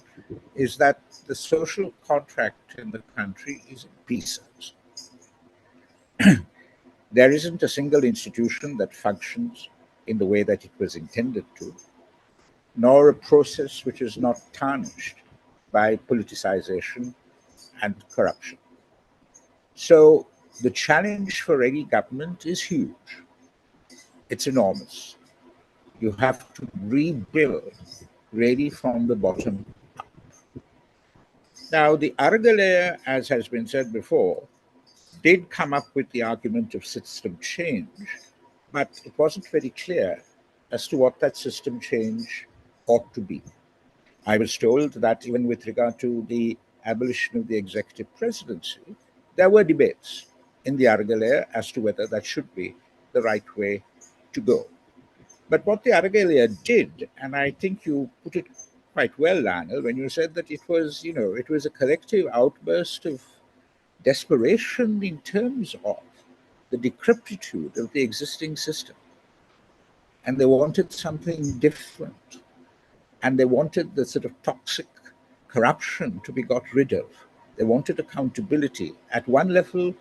is that the social contract in the country is in pieces. There isn't a single institution that functions in the way that it was intended to, nor a process which is not tarnished by politicization and corruption. So the challenge for any government is huge. It's enormous. You have to rebuild really from the bottom up. Now, the Aragalaya, as has been said before, did come up with the argument of system change, but it wasn't very clear as to what that system change ought to be. I was told that even with regard to the abolition of the executive presidency, there were debates in the Aragalaya as to whether that should be the right way to go. But what the Aragalaya did, and I think you put it quite well, Lionel, when you said that it was, it was a collective outburst of desperation in terms of the decrepitude of the existing system. And they wanted something different. And they wanted the sort of toxic corruption to be got rid of. They wanted accountability. At one level,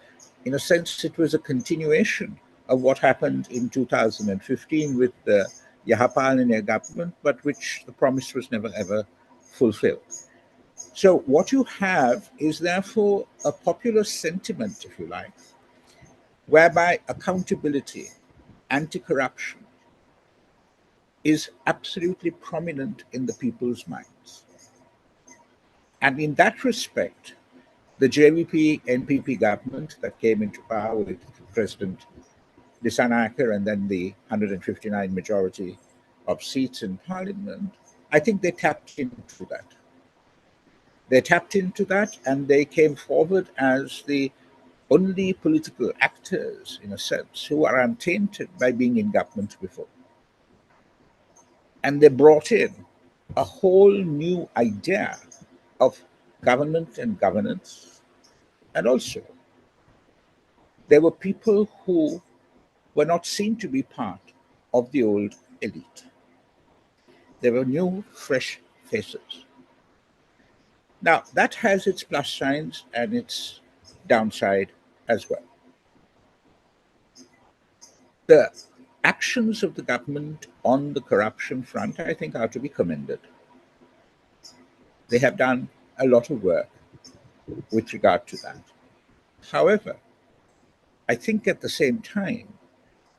in a sense, it was a continuation of what happened in 2015 with the Yahapalana government, but which the promise was never ever fulfilled. So what you have is therefore a popular sentiment, if you like, whereby accountability, anti-corruption is absolutely prominent in the people's minds. And in that respect, the JVP NPP government that came into power with President Dissanayake and then the 159 majority of seats in parliament, I think they tapped into that. They tapped into that and they came forward as the only political actors, in a sense, who are untainted by being in government before. And they brought in a whole new idea of government and governance. And also, there were people who were not seen to be part of the old elite. There were new, fresh faces. Now, that has its plus signs and its downside as well. The actions of the government on the corruption front, I think, are to be commended. They have done a lot of work with regard to that. However, I think at the same time,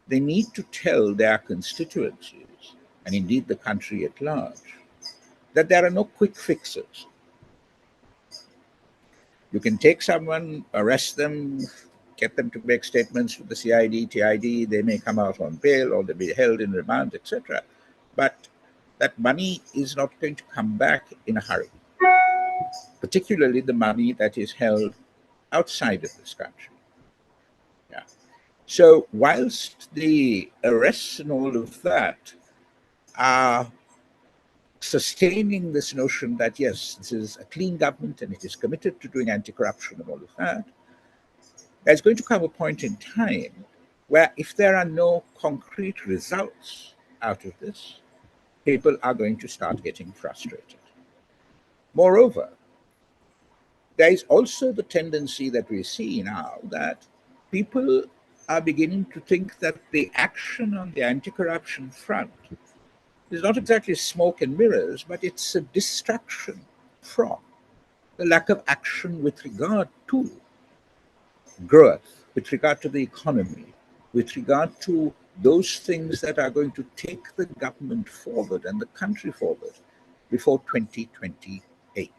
they need to tell their constituencies, and indeed the country at large, that there are no quick fixes. You can take someone, arrest them, get them to make statements with the CID, TID, they may come out on bail or they'll be held in remand, etc. But that money is not going to come back in a hurry, particularly the money that is held outside of this country. Yeah. So whilst the arrests and all of that are sustaining this notion that, yes, this is a clean government and it is committed to doing anti-corruption and all of that, there's going to come a point in time where if there are no concrete results out of this, people are going to start getting frustrated. Moreover, there is also the tendency that we see now that people are beginning to think that the action on the anti-corruption front is not exactly smoke and mirrors, but it's a distraction from the lack of action with regard to growth, with regard to the economy, with regard to those things that are going to take the government forward and the country forward before 2028.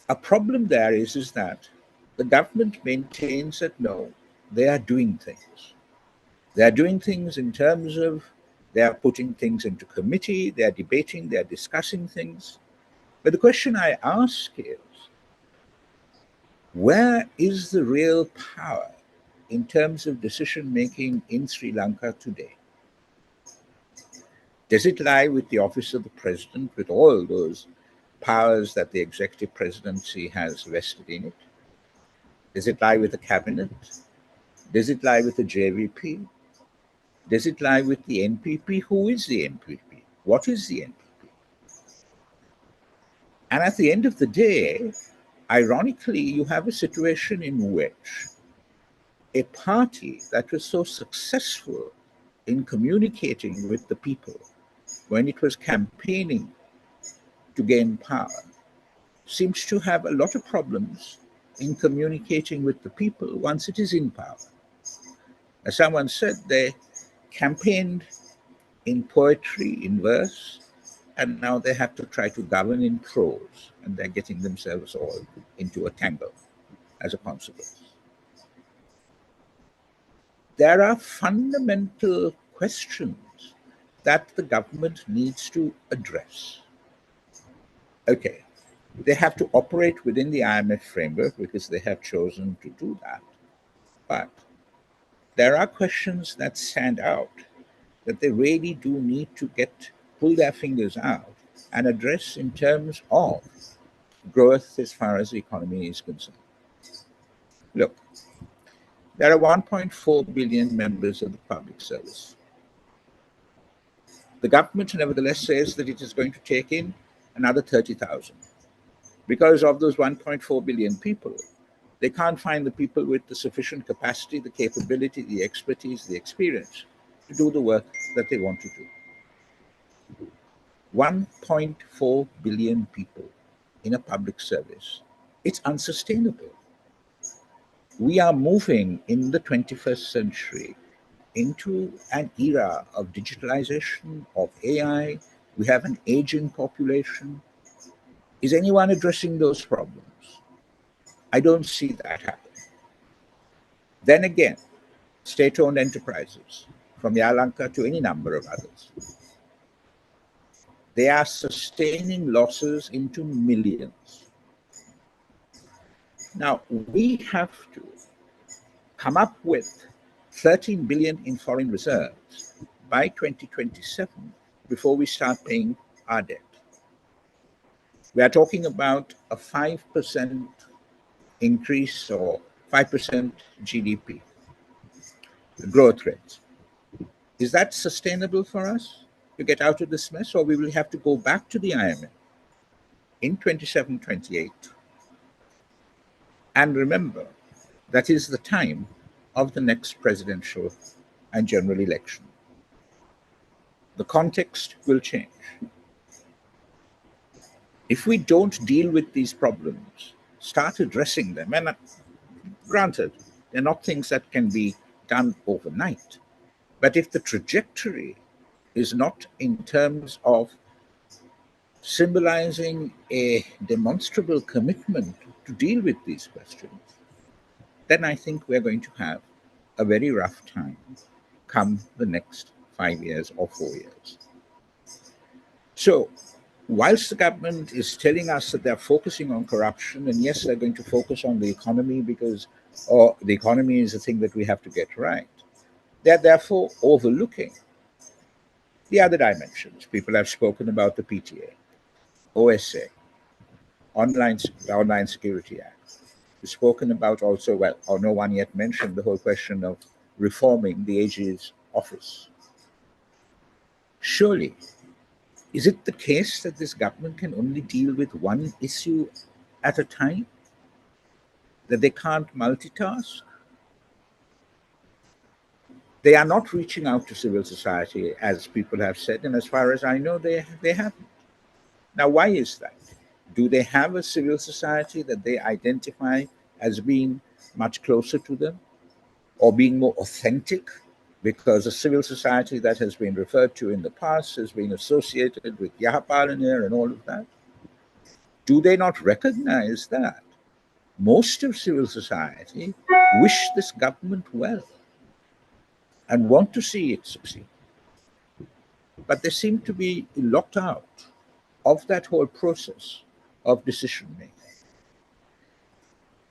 A problem there is that the government maintains that no, they are doing things. They are doing things in terms of they are putting things into committee, they are debating, they are discussing things. But the question I ask is, where is the real power in terms of decision making in Sri Lanka today? Does it lie with the office of the president, with all those powers that the executive presidency has vested in it? Does it lie with the cabinet? Does it lie with the JVP? Does it lie with the NPP? Who is the NPP? What is the NPP? And at the end of the day, ironically, you have a situation in which a party that was so successful in communicating with the people when it was campaigning to gain power seems to have a lot of problems in communicating with the people once it is in power. As someone said, they campaigned in poetry, in verse, and now they have to try to govern in prose, and they're getting themselves all into a tangle as a consequence. There are fundamental questions that the government needs to address. Okay, they have to operate within the IMF framework because they have chosen to do that. But there are questions that stand out that they really do need to pull their fingers out and address in terms of growth as far as the economy is concerned. Look, there are 1.4 billion members of the public service. The government nevertheless says that it is going to take in another 30,000. Because of those 1.4 billion people, they can't find the people with the sufficient capacity, the capability, the expertise, the experience to do the work that they want to do. 1.4 billion people in a public service. It's unsustainable. We are moving in the 21st century into an era of digitalization, of AI. We have an aging population. Is anyone addressing those problems? I don't see that happening. Then again, state-owned enterprises, from Sri Lanka to any number of others, they are sustaining losses into millions. Now, we have to come up with 13 billion in foreign reserves by 2027 before we start paying our debt. We are talking about a 5% increase or 5% GDP growth rate. Is that sustainable for us to get out of this mess, or we will have to go back to the IMF in 27, 28? And remember, that is the time of the next presidential and general election. The context will change. If we don't deal with these problems, start addressing them, and granted, they're not things that can be done overnight, but if the trajectory is not in terms of symbolizing a demonstrable commitment to deal with these questions, then I think we're going to have a very rough time come the next 5 years or 4 years. So, whilst the government is telling us that they're focusing on corruption, and yes, they're going to focus on the economy because the economy is the thing that we have to get right, they're therefore overlooking the other dimensions. People have spoken about the PTA, OSA, Online Security Act. We've spoken about also, well, or no one yet mentioned the whole question of reforming the AG's office. Surely, is it the case that this government can only deal with one issue at a time? That they can't multitask? They are not reaching out to civil society, as people have said, and as far as I know, they haven't. Now, why is that? Do they have a civil society that they identify as being much closer to them or being more authentic? Because a civil society that has been referred to in the past has been associated with Yahapalanir and all of that. Do they not recognize that most of civil society wish this government well and want to see it succeed? But they seem to be locked out of that whole process of decision making.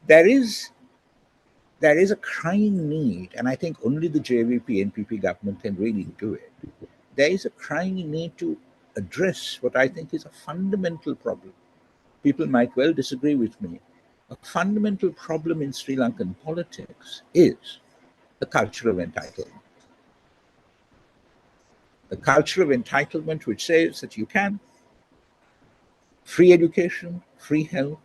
There is a crying need, and I think only the JVP NPP government can really do it. There is a crying need to address what I think is a fundamental problem. People might well disagree with me. A fundamental problem in Sri Lankan politics is the culture of entitlement. The culture of entitlement, which says that you can free education, free health,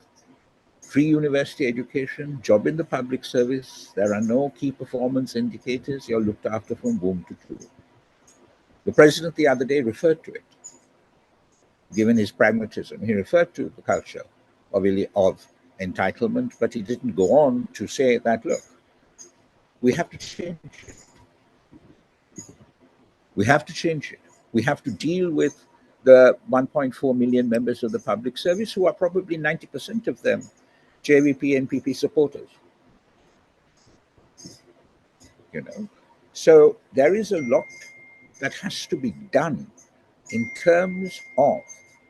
free university education, job in the public service. There are no key performance indicators. You're looked after from womb to tomb. The president the other day referred to it, given his pragmatism. He referred to the culture of entitlement, but he didn't go on to say that, look, we have to change it. We have to change it. We have to deal with the 1.4 million members of the public service, who are probably 90% of them JVP NPP supporters. You know, so there is a lot that has to be done in terms of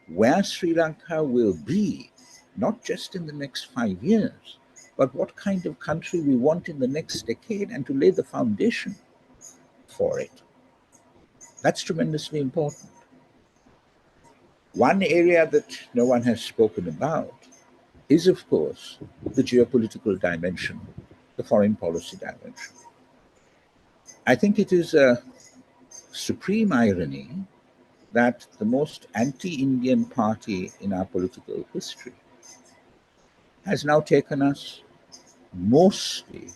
where Sri Lanka will be, not just in the next 5 years, but what kind of country we want in the next decade, and to lay the foundation for it. That's tremendously important. One area that no one has spoken about is, of course, the geopolitical dimension, the foreign policy dimension. I think it is a supreme irony that the most anti-Indian party in our political history has now taken us mostly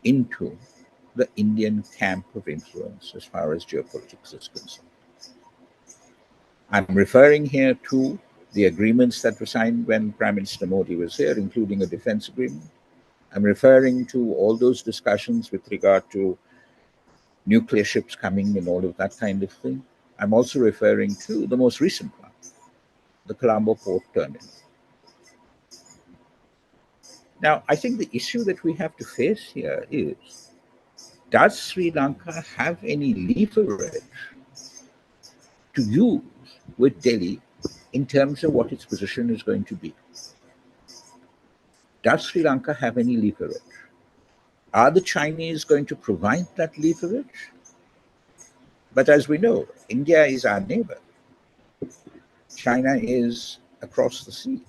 into the Indian camp of influence as far as geopolitics is concerned. I'm referring here to the agreements that were signed when Prime Minister Modi was here, including a defense agreement. I'm referring to all those discussions with regard to nuclear ships coming and all of that kind of thing. I'm also referring to the most recent one, the Colombo port terminal. Now, I think the issue that we have to face here is, does Sri Lanka have any leverage to use with Delhi in terms of what its position is going to be? Does Sri Lanka have any leverage? Are the Chinese going to provide that leverage? But as we know, India is our neighbor. China is across the sea.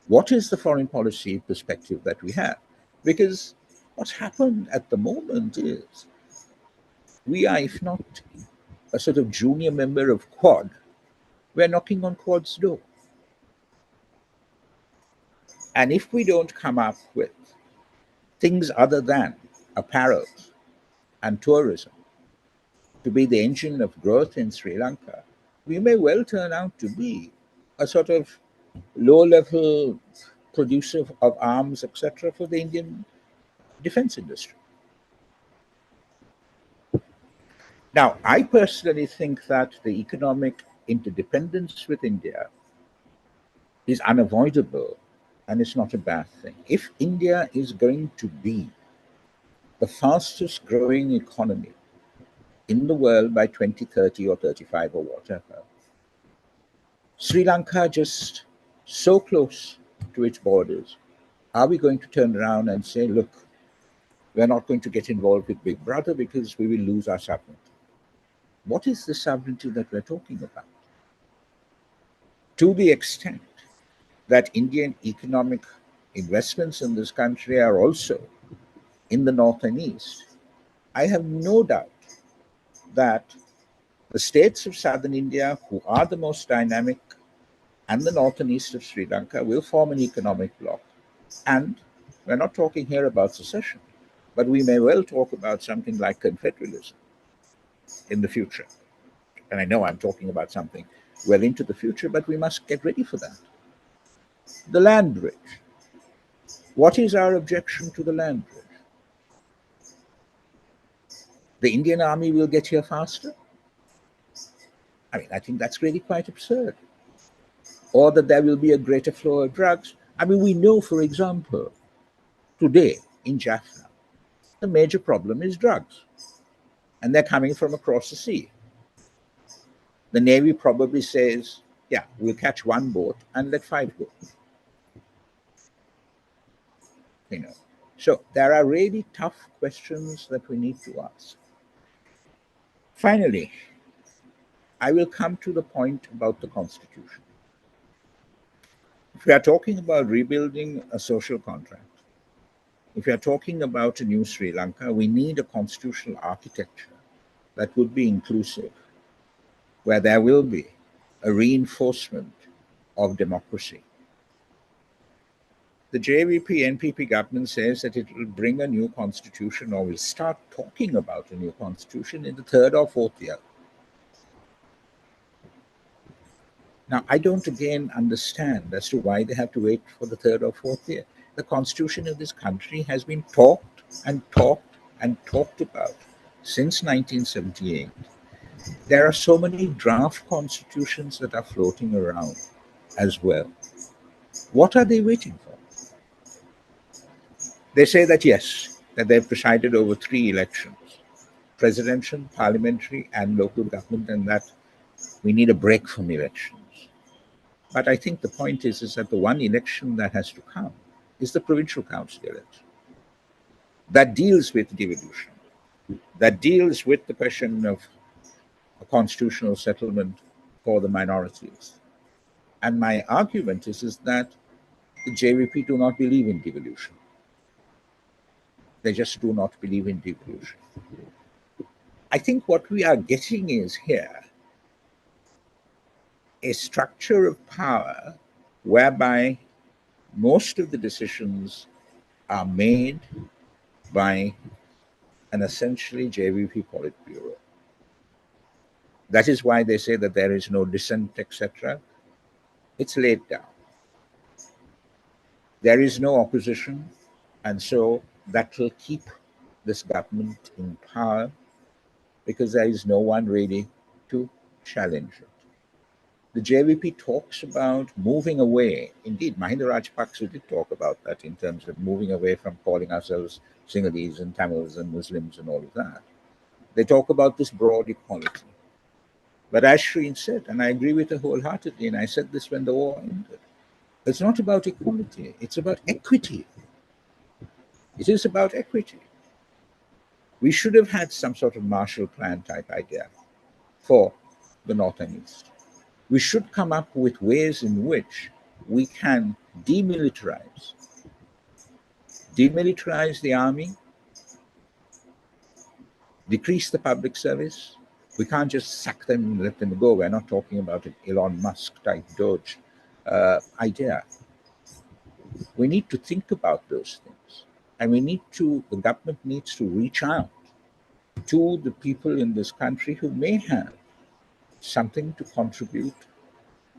What is the foreign policy perspective that we have? Because what's happened at the moment is we are, if not a sort of junior member of Quad, we're knocking on Quad's door. And if we don't come up with things other than apparel and tourism to be the engine of growth in Sri Lanka, we may well turn out to be a sort of low-level producer of arms, etc., for the Indian defense industry. Now, I personally think that the economic interdependence with India is unavoidable, and it's not a bad thing. If India is going to be the fastest growing economy in the world by 2030 or 35 or whatever, Sri Lanka just so close to its borders, are we going to turn around and say, look, we're not going to get involved with Big Brother because we will lose our sovereignty? What is the sovereignty that we're talking about? To the extent that Indian economic investments in this country are also in the north and east, I have no doubt that the states of southern India, who are the most dynamic, and the north and east of Sri Lanka will form an economic bloc. And we're not talking here about secession, but we may well talk about something like confederalism in the future. And I know I'm talking about something well into the future, but we must get ready for that. The land bridge. What is our objection to the land bridge? The Indian army will get here faster? I mean, I think that's really quite absurd. or that there will be a greater flow of drugs. I mean, we know, for example, today in Jaffna, the major problem is drugs, and they're coming from across the sea. The Navy probably says, yeah, we'll catch one boat and let 5 go. You know, so there are really tough questions that we need to ask. Finally, I will come to the point about the Constitution. If we are talking about rebuilding a social contract, if we are talking about a new Sri Lanka, we need a constitutional architecture that would be inclusive, where there will be a reinforcement of democracy. The JVP-NPP government says that it will bring a new constitution, or will start talking about a new constitution in the 3rd or 4th year. Now, I don't again understand as to why they have to wait for the 3rd or 4th year. The constitution of this country has been talked and talked and talked about since 1978. There are so many draft constitutions that are floating around as well. What are they waiting for? They say that yes, that they've presided over 3 elections, presidential, parliamentary, and local government, and that we need a break from elections. But I think the point is that the one election that has to come is the provincial council election. That deals with devolution, that deals with the question of a constitutional settlement for the minorities. And my argument is that the JVP do not believe in devolution. They just do not believe in devolution. I think what we are getting is here a structure of power whereby most of the decisions are made by an essentially JVP Politburo. That is why they say that there is no dissent, etc. It's laid down. There is no opposition, and so that will keep this government in power because there is no one ready to challenge it. The JVP talks about moving away. Indeed, Mahinda Rajapaksa did talk about that in terms of moving away from calling ourselves Sinhalese and Tamils and Muslims and all of that. They talk about this broad equality. But as Shreen said, and I agree with her wholeheartedly, and I said this when the war ended, it's not about equality, it's about equity. It is about equity. We should have had some sort of Marshall Plan type idea for the North and East. We should come up with ways in which we can demilitarize the army, decrease the public service. We can't just sack them and let them go. We're not talking about an Elon Musk type Doge idea. We need to think about those things. And the government needs to reach out to the people in this country who may have something to contribute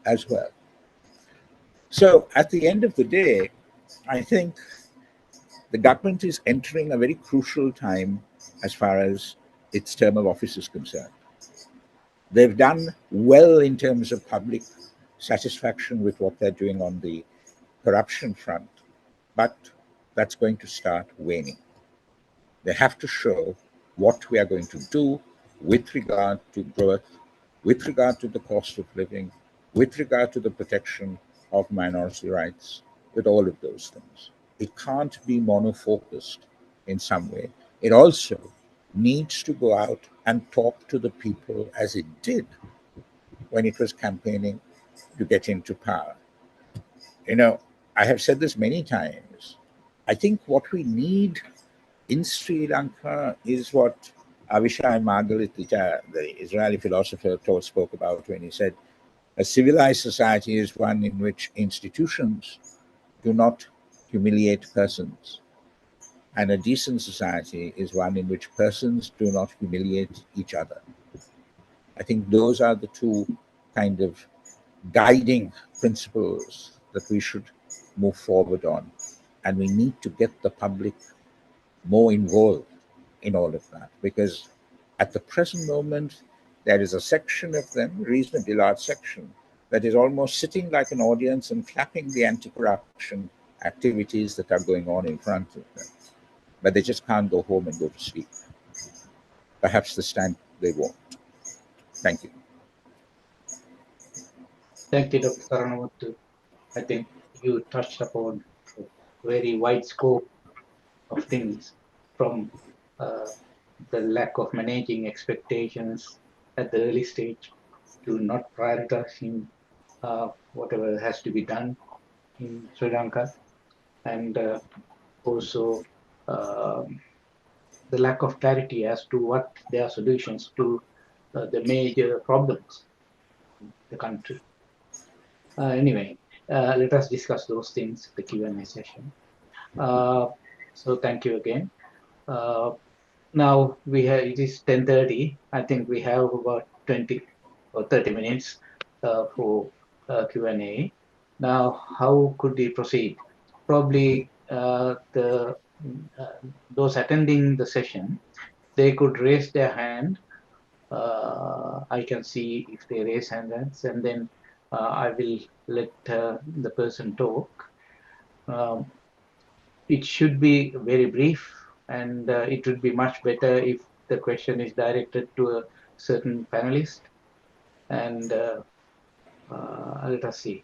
as well. So at the end of the day, I think the government is entering a very crucial time as far as its term of office is concerned. They've done well in terms of public satisfaction with what they're doing on the corruption front, but that's going to start waning. They have to show what we are going to do with regard to growth, with regard to the cost of living, with regard to the protection of minority rights, with all of those things. It can't be monofocused in some way. It also needs to go out and talk to the people as it did when it was campaigning to get into power. You know, I have said this many times. I think what we need in Sri Lanka is what Avishai Margalit, the Israeli philosopher, spoke about when he said, a civilized society is one in which institutions do not humiliate persons. And a decent society is one in which persons do not humiliate each other. I think those are the two kind of guiding principles that we should move forward on. And we need to get the public more involved in all of that, because at the present moment, there is a section of them, reasonably large section, that is almost sitting like an audience and clapping the anti-corruption activities that are going on in front of them. But they just can't go home and go to sleep. Perhaps this time they won't. Thank you. Thank you, Dr. Saravanamuttu. I think you touched upon a very wide scope of things, from the lack of managing expectations at the early stage to not prioritizing whatever has to be done in Sri Lanka, and also the lack of clarity as to what their solutions to the major problems in the country. Anyway, let us discuss those things in the Q&A session. So thank you again. Now it is 10:30. I think we have about 20 or 30 minutes for Q&A. Now, how could we proceed? Probably those attending the session, they could raise their hand. I can see if they raise hands, and then I will let the person talk. It should be very brief, and it would be much better if the question is directed to a certain panelist. And let us see.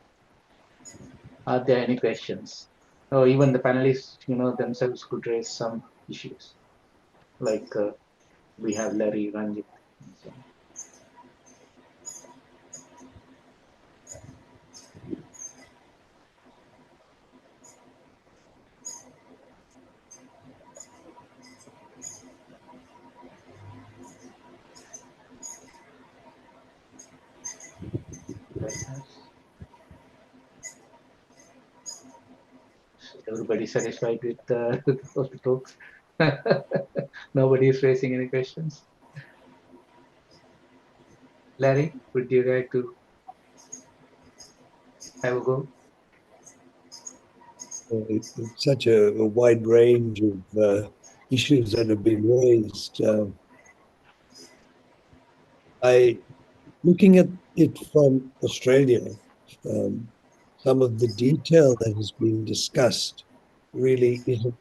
Are there any questions? Or even the panelists, themselves could raise some issues, like we have Larry, Ranjit, and so on. Everybody satisfied with those talks? Nobody is raising any questions. Larry, would you like to have a go? It's such a wide range of issues that have been raised. Looking at it from Australia, some of the detail that has been discussed really isn't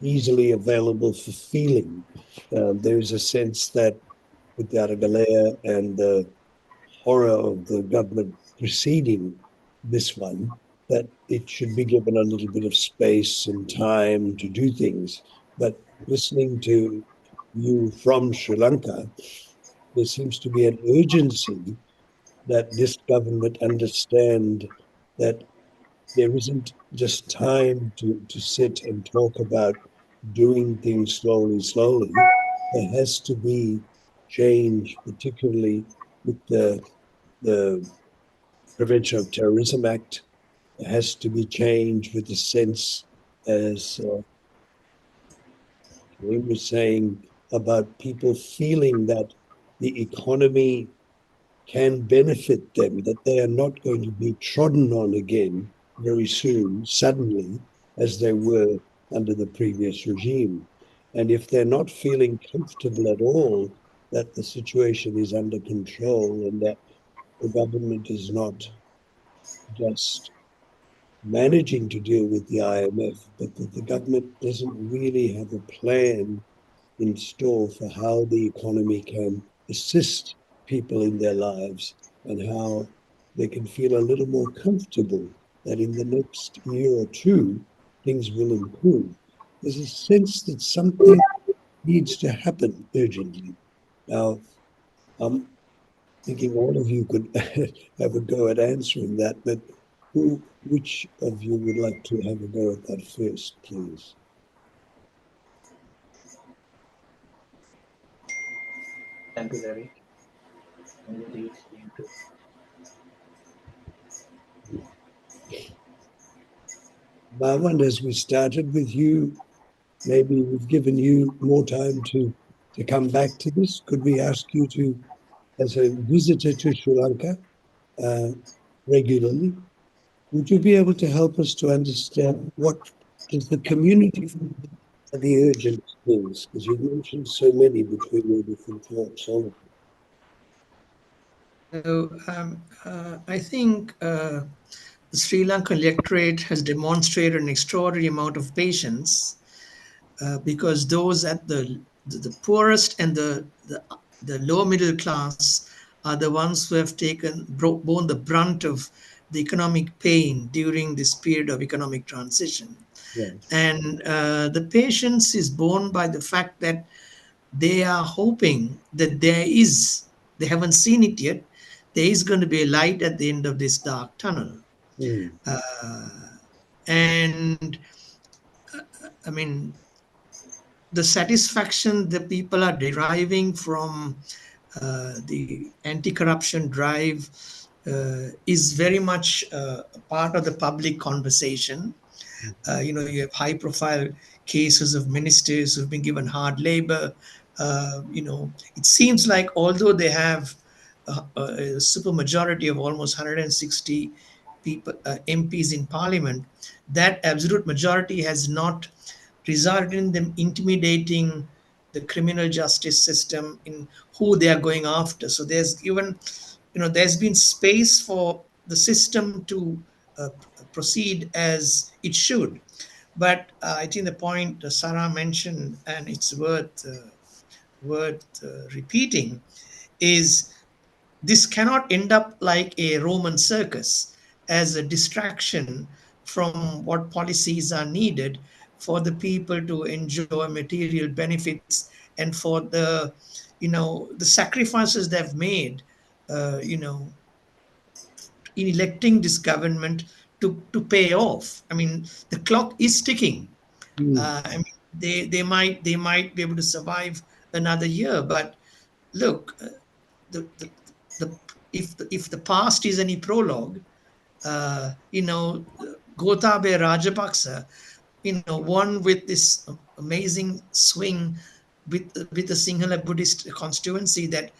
easily available for feeling. There is a sense that with the Aragalaya and the horror of the government preceding this one, that it should be given a little bit of space and time to do things. But listening to you from Sri Lanka, there seems to be an urgency that this government understand that there isn't just time to sit and talk about doing things slowly. There has to be change, particularly with the Prevention of Terrorism Act. There has to be change with the sense, as we were saying, about people feeling that the economy can benefit them, that they are not going to be trodden on again very soon, suddenly, as they were under the previous regime. And if they're not feeling comfortable at all that the situation is under control and that the government is not just managing to deal with the IMF, but that the government doesn't really have a plan in store for how the economy can assist people in their lives and how they can feel a little more comfortable that in the next year or two, things will improve. There's a sense that something needs to happen urgently. Now, I'm thinking all of you could have a go at answering that, but which of you would like to have a go at that first, please? Thank you, Larry. Anybody is going to? Marwaan, as we started with you, maybe we've given you more time to come back to this. Could we ask you to, as a visitor to Sri Lanka regularly, would you be able to help us to understand what is the community for the urgent things? Because you've mentioned so many between your different talks, all of them. I think the Sri Lankan electorate has demonstrated an extraordinary amount of patience because those at the poorest and the lower middle class are the ones who have borne the brunt of the economic pain during this period of economic transition. Yes. And the patience is borne by the fact that they are hoping that they haven't seen it yet, there is going to be a light at the end of this dark tunnel. Mm. And I mean, the satisfaction that people are deriving from the anti-corruption drive is very much a part of the public conversation. You have high-profile cases of ministers who've been given hard labor. It seems like although they have a super majority of almost 160 people, MPs in parliament, that absolute majority has not resulted in them intimidating the criminal justice system in who they are going after. So there's been space for the system to proceed as it should. But I think the point Sarah mentioned, and it's worth repeating, is this cannot end up like a Roman circus as a distraction from what policies are needed for the people to enjoy material benefits and for the sacrifices they've made, in electing this government to pay off. I mean, the clock is ticking. I mean, they might be able to survive another year, but look, the if the past is any prologue, Gotabaya Rajapaksa, won with this amazing swing with the Sinhala Buddhist constituency that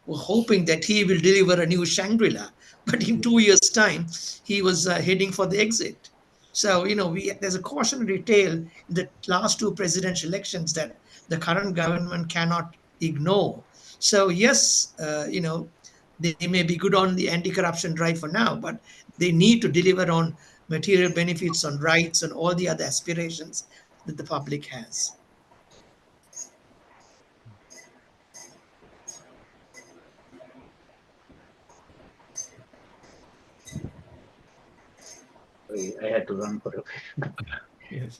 were hoping that he will deliver a new Shangri-La. But in 2 years' time, he was heading for the exit. So, there's a cautionary tale in the last two presidential elections that the current government cannot ignore. So, yes, they may be good on the anti-corruption drive for now, but they need to deliver on material benefits, on rights, and all the other aspirations that the public has. Sorry, I had to run for a bit. Yes,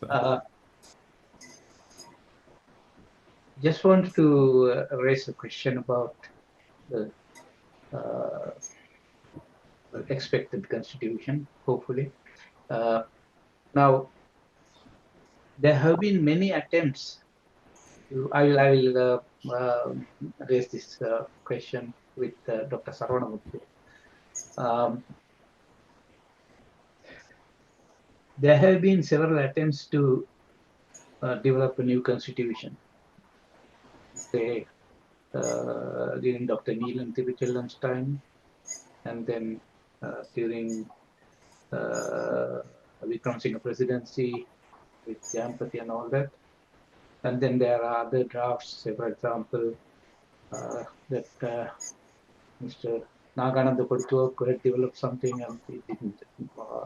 Just want to raise a question about the expected constitution, hopefully. Now, there have been many attempts. I will raise this question with Dr. Saravanamuttu. There have been several attempts to develop a new constitution. Say, during Dr. Neelan Tiruchellam's time, and then during Vikram Singh presidency with Jampati and all that. And then there are other drafts, say, for example, that Mr. Nagananda Padukku had developed something and it didn't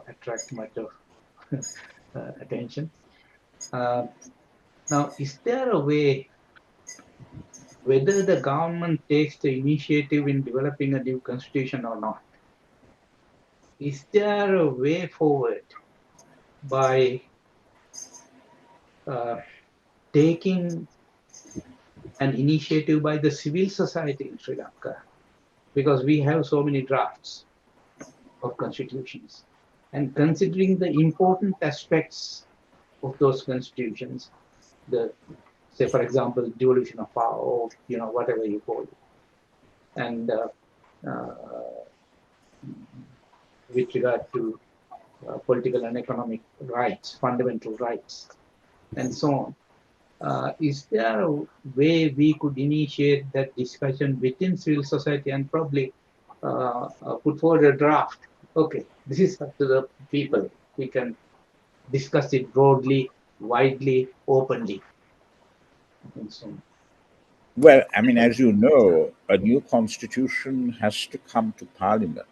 attract much of attention. Now, is there a way, whether the government takes the initiative in developing a new constitution or not, is there a way forward by taking an initiative by the civil society in Sri Lanka? Because we have so many drafts of constitutions. And considering the important aspects of those constitutions, say, for example, devolution of power, or whatever you call it, and with regard to political and economic rights, fundamental rights, and so on. Is there a way we could initiate that discussion within civil society and probably put forward a draft? Okay, this is up to the people. We can discuss it broadly, widely, openly, and so on. Well, I mean, as you know, a new constitution has to come to parliament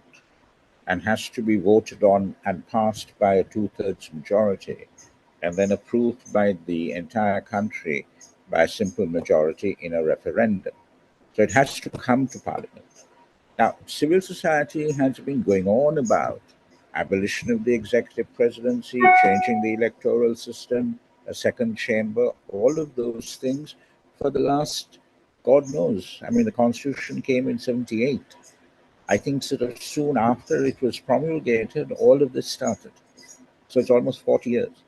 and has to be voted on and passed by a two-thirds majority, and then approved by the entire country by a simple majority in a referendum. So it has to come to parliament. Now, civil society has been going on about abolition of the executive presidency, changing the electoral system, a second chamber, all of those things for the last, God knows. I mean, the Constitution came in 78. I think sort of soon after it was promulgated, all of this started. So it's almost 40 years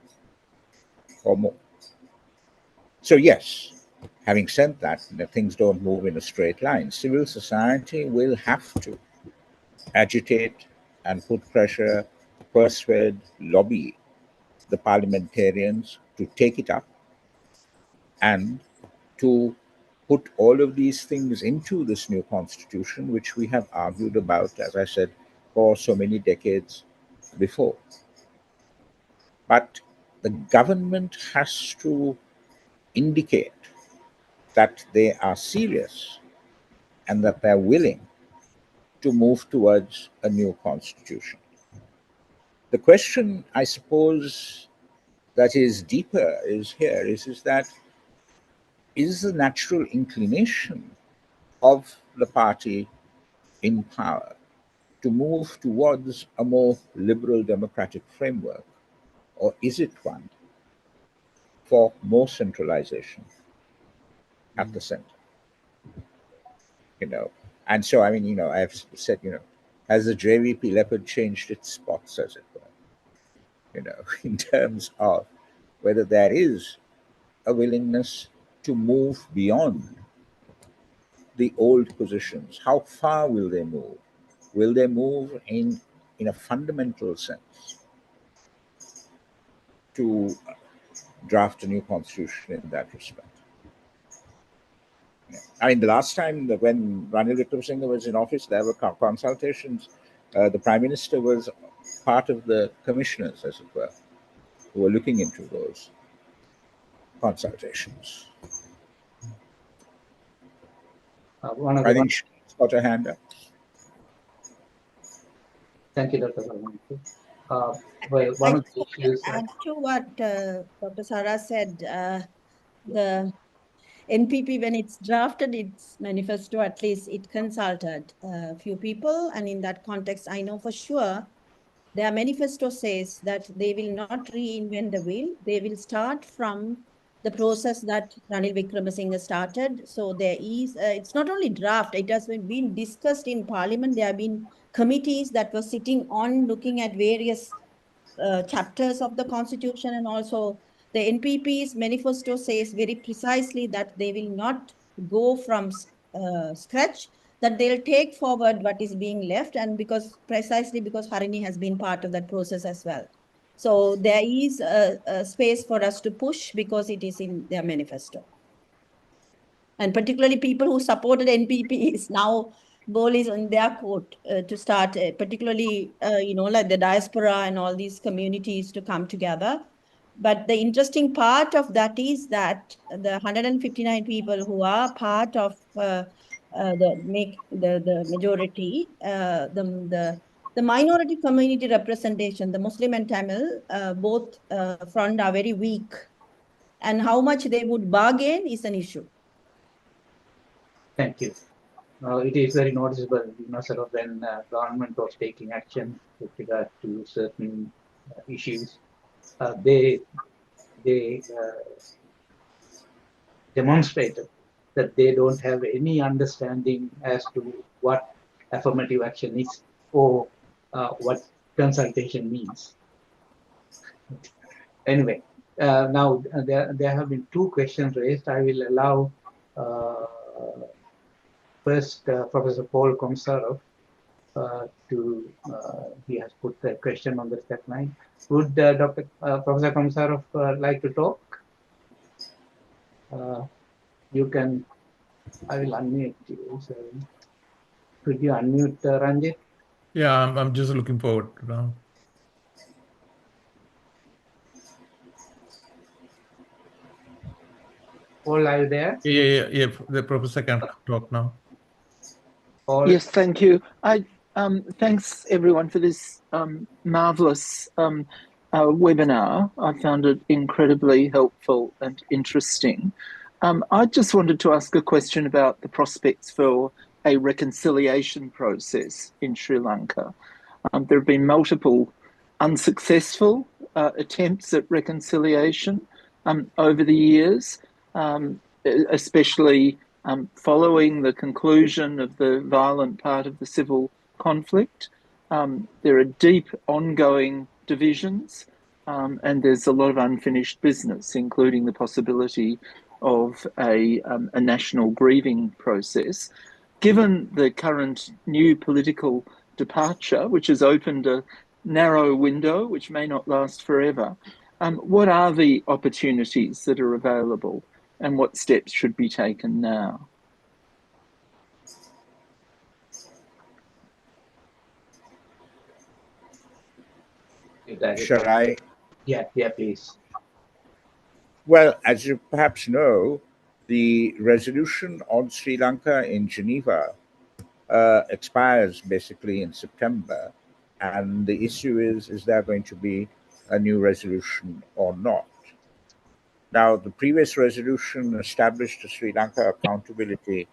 or more. So, yes, having said that, things don't move in a straight line. Civil society will have to agitate and put pressure, persuade, lobby the parliamentarians to take it up and to put all of these things into this new constitution, which we have argued about, as I said, for so many decades before. But the government has to indicate that they are serious and that they're willing to move towards a new constitution. The question, I suppose, that is deeper is here is that is the natural inclination of the party in power to move towards a more liberal democratic framework, or is it one for more centralization at the center? And so, I mean, I've said, has the JVP leopard changed its spots, as it were, in terms of whether there is a willingness to move beyond the old positions. How far will they move? Will they move in a fundamental sense to draft a new constitution in that respect? I mean, the last time when Ranil Wickremesinghe was in office, there were consultations. The Prime Minister was part of the commissioners, as it were, who were looking into those consultations. I think she's got her hand up. Thank you, Dr. Saroor. Well, one of the issues. Add to what Dr. Sarah said, the NPP, when it's drafted its manifesto, at least it consulted a few people. And in that context, I know for sure their manifesto says that they will not reinvent the wheel. They will start from the process that Ranil Wickremesinghe started. So there is, it's not only draft, it has been discussed in Parliament. There have been committees that were sitting on looking at various chapters of the Constitution, and also the NPP's manifesto says very precisely that they will not go from scratch, that they'll take forward what is being left, and precisely because Harini has been part of that process as well. So there is a space for us to push because it is in their manifesto. And particularly people who supported NPP is now ball is in their court to start, particularly, like the diaspora and all these communities to come together. But the interesting part of that is that the 159 people who are part of the majority, the minority community representation, the Muslim and Tamil, both front are very weak. And how much they would bargain is an issue. Thank you. It is very noticeable, sort of when government was taking action with regard to certain issues, they demonstrated that they don't have any understanding as to what affirmative action is or what consultation means. Anyway, now there have been two questions raised. I will allow first Professor Paul Komsarov he has put the question on the step line. Would Professor Komsarov like to talk? You can, I will unmute you. So could you unmute Ranjit? Yeah, I'm just looking forward to now. Paul, are you there? Yeah. The professor can talk now. Paul? Yes, thank you. Thanks everyone for this marvelous webinar. I found it incredibly helpful and interesting. I just wanted to ask a question about the prospects for a reconciliation process in Sri Lanka. There have been multiple unsuccessful attempts at reconciliation over the years, especially following the conclusion of the violent part of the civil conflict. There are deep ongoing divisions, and there's a lot of unfinished business, including the possibility of a national grieving process. Given the current new political departure, which has opened a narrow window which may not last forever, what are the opportunities that are available, and what steps should be taken now? Shall I? Yeah, please. Well, as you perhaps know, the resolution on Sri Lanka in Geneva expires basically in September. And the issue is there going to be a new resolution or not? Now, the previous resolution established a Sri Lanka accountability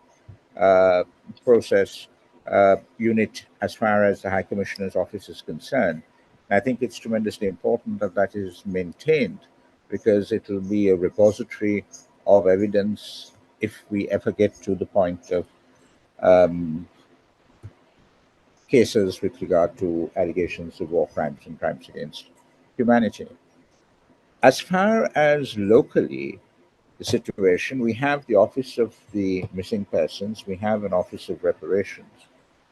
process unit as far as the High Commissioner's office is concerned. And I think it's tremendously important that that is maintained, because it will be a repository of evidence if we ever get to the point of cases with regard to allegations of war crimes and crimes against humanity. As far as locally, the situation, we have the Office of the Missing Persons, we have an Office of Reparations.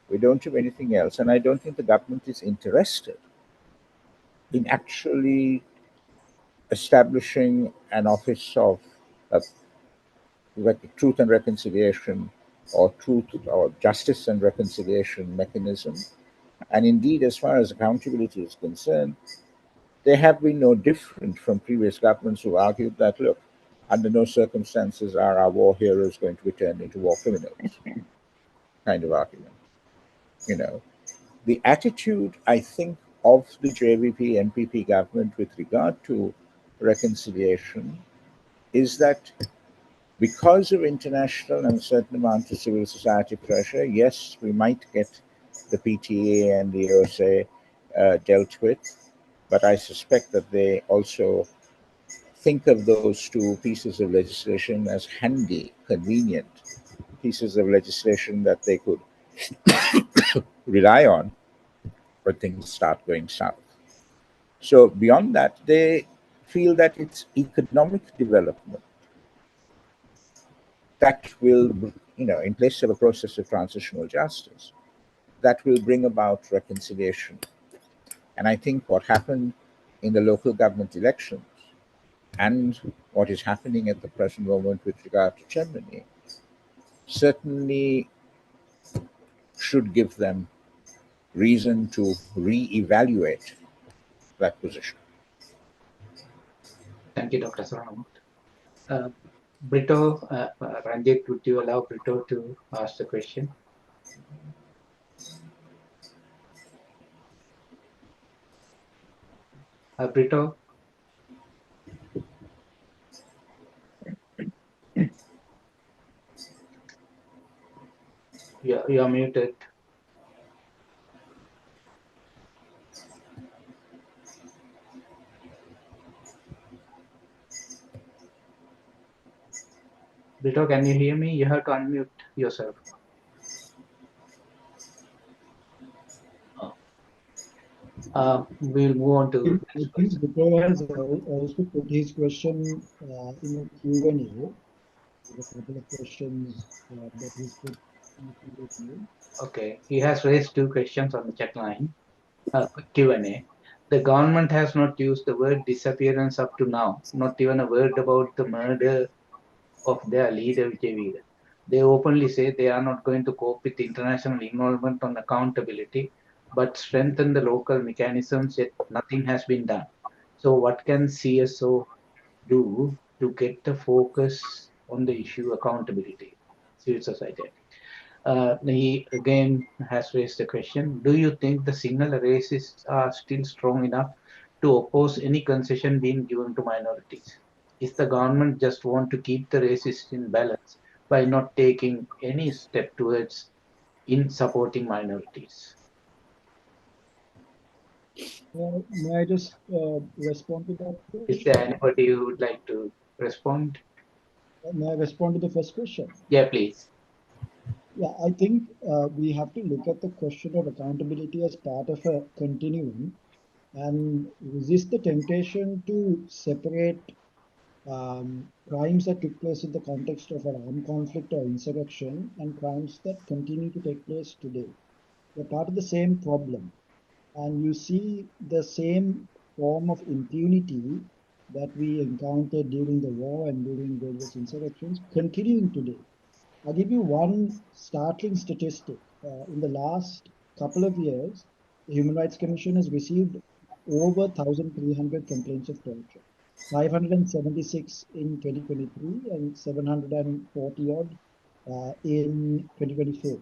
We don't have anything else, and I don't think the government is interested in actually establishing an Office of Truth and Reconciliation, or Truth or Justice and Reconciliation mechanism. And indeed, as far as accountability is concerned, they have been no different from previous governments who argued that, look, under no circumstances are our war heroes going to be turned into war criminals, kind of argument. You know, the attitude, I think, of the JVP NPP government with regard to reconciliation is that because of international and a certain amount of civil society pressure, yes, we might get the PTA and the OSA dealt with, but I suspect that they also think of those two pieces of legislation as handy, convenient pieces of legislation that they could rely on when things start going south. So beyond that, they feel that it's economic development that will, in place of a process of transitional justice, that will bring about reconciliation. And I think what happened in the local government elections and what is happening at the present moment with regard to Germany certainly should give them reason to re-evaluate that position. Thank you, Dr. Saroor. Brito, Ranjit, would you allow Brito to ask the question? Brito? You're muted. Brito, can you hear me? You have to unmute yourself. We'll move on to. I think Brito has also put his question in a Q&A. There's a couple of questions that he's put in the Q&A. Okay, he has raised two questions on the chat line. Q&A. The government has not used the word disappearance up to now, not even a word about the murder of their leader, Vijay. They openly say they are not going to cope with international involvement on accountability, but strengthen the local mechanisms, yet nothing has been done. So what can CSO do to get the focus on the issue accountability, civil society. He again has raised the question, do you think the signal racists are still strong enough to oppose any concession being given to minorities? Is the government just want to keep the racists in balance by not taking any step towards in supporting minorities? May I just respond to that? Is there anybody who would like to respond? May I respond to the first question? Yeah, please. Yeah, I think we have to look at the question of accountability as part of a continuum and resist the temptation to separate crimes that took place in the context of an armed conflict or insurrection and crimes that continue to take place today. They're part of the same problem. And you see the same form of impunity that we encountered during the war and during various insurrections continuing today. I'll give you one startling statistic. In the last couple of years, the Human Rights Commission has received over 1,300 complaints of torture, 576 in 2023 and 740 odd in 2024.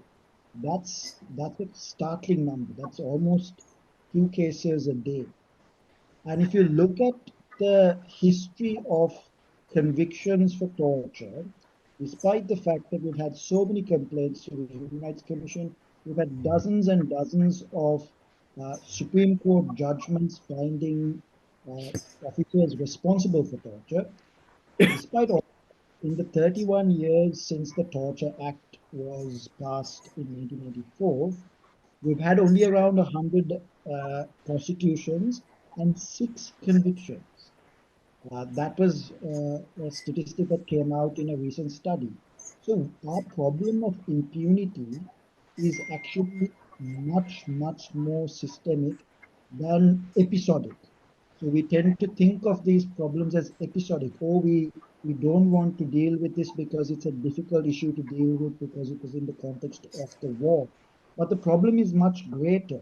That's a startling number. That's almost 2 cases a day. And if you look at the history of convictions for torture, despite the fact that we've had so many complaints to the Human Rights Commission, we've had dozens and dozens of Supreme Court judgments finding officers responsible for torture. Despite all, in the 31 years since the Torture Act was passed in 1994, we've had only around 100 prosecutions and 6 convictions. That was a statistic that came out in a recent study. So our problem of impunity is actually much, much more systemic than episodic. So we tend to think of these problems as episodic, or we don't want to deal with this because it's a difficult issue to deal with because it was in the context of the war. But the problem is much greater.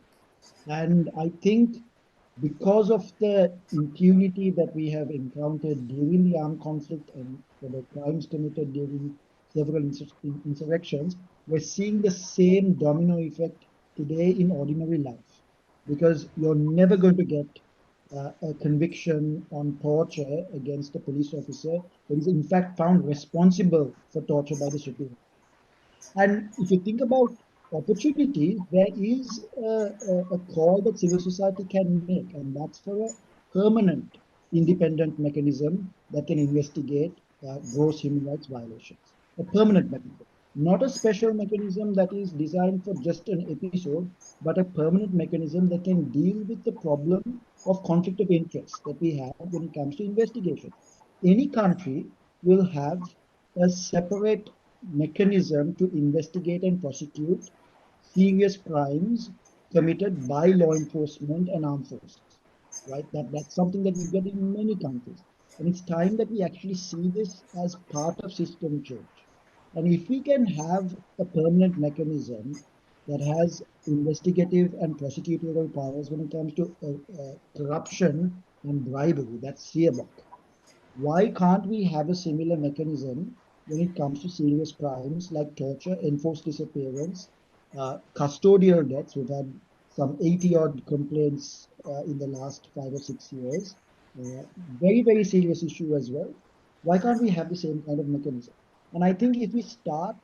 And I think because of the impunity that we have encountered during the armed conflict and for the crimes committed during several insurrections, we're seeing the same domino effect today in ordinary life. Because you're never going to get a conviction on torture against a police officer that is in fact found responsible for torture by the Supreme Court. And if you think about opportunities, there is a call that civil society can make, and that's for a permanent independent mechanism that can investigate gross human rights violations. A permanent mechanism, not a special mechanism that is designed for just an episode, but a permanent mechanism that can deal with the problem of conflict of interest that we have when it comes to investigation. Any country will have a separate mechanism to investigate and prosecute serious crimes committed by law enforcement and armed forces, right? That's something that we get in many countries. And it's time that we actually see this as part of system change. And if we can have a permanent mechanism that has investigative and prosecutorial powers when it comes to corruption and bribery, that's CIABOC. Why can't we have a similar mechanism when it comes to serious crimes like torture, enforced disappearance, custodial deaths? We've had some 80 odd complaints in the last 5 or 6 years. Very, very serious issue as well. Why can't we have the same kind of mechanism? And I think if we start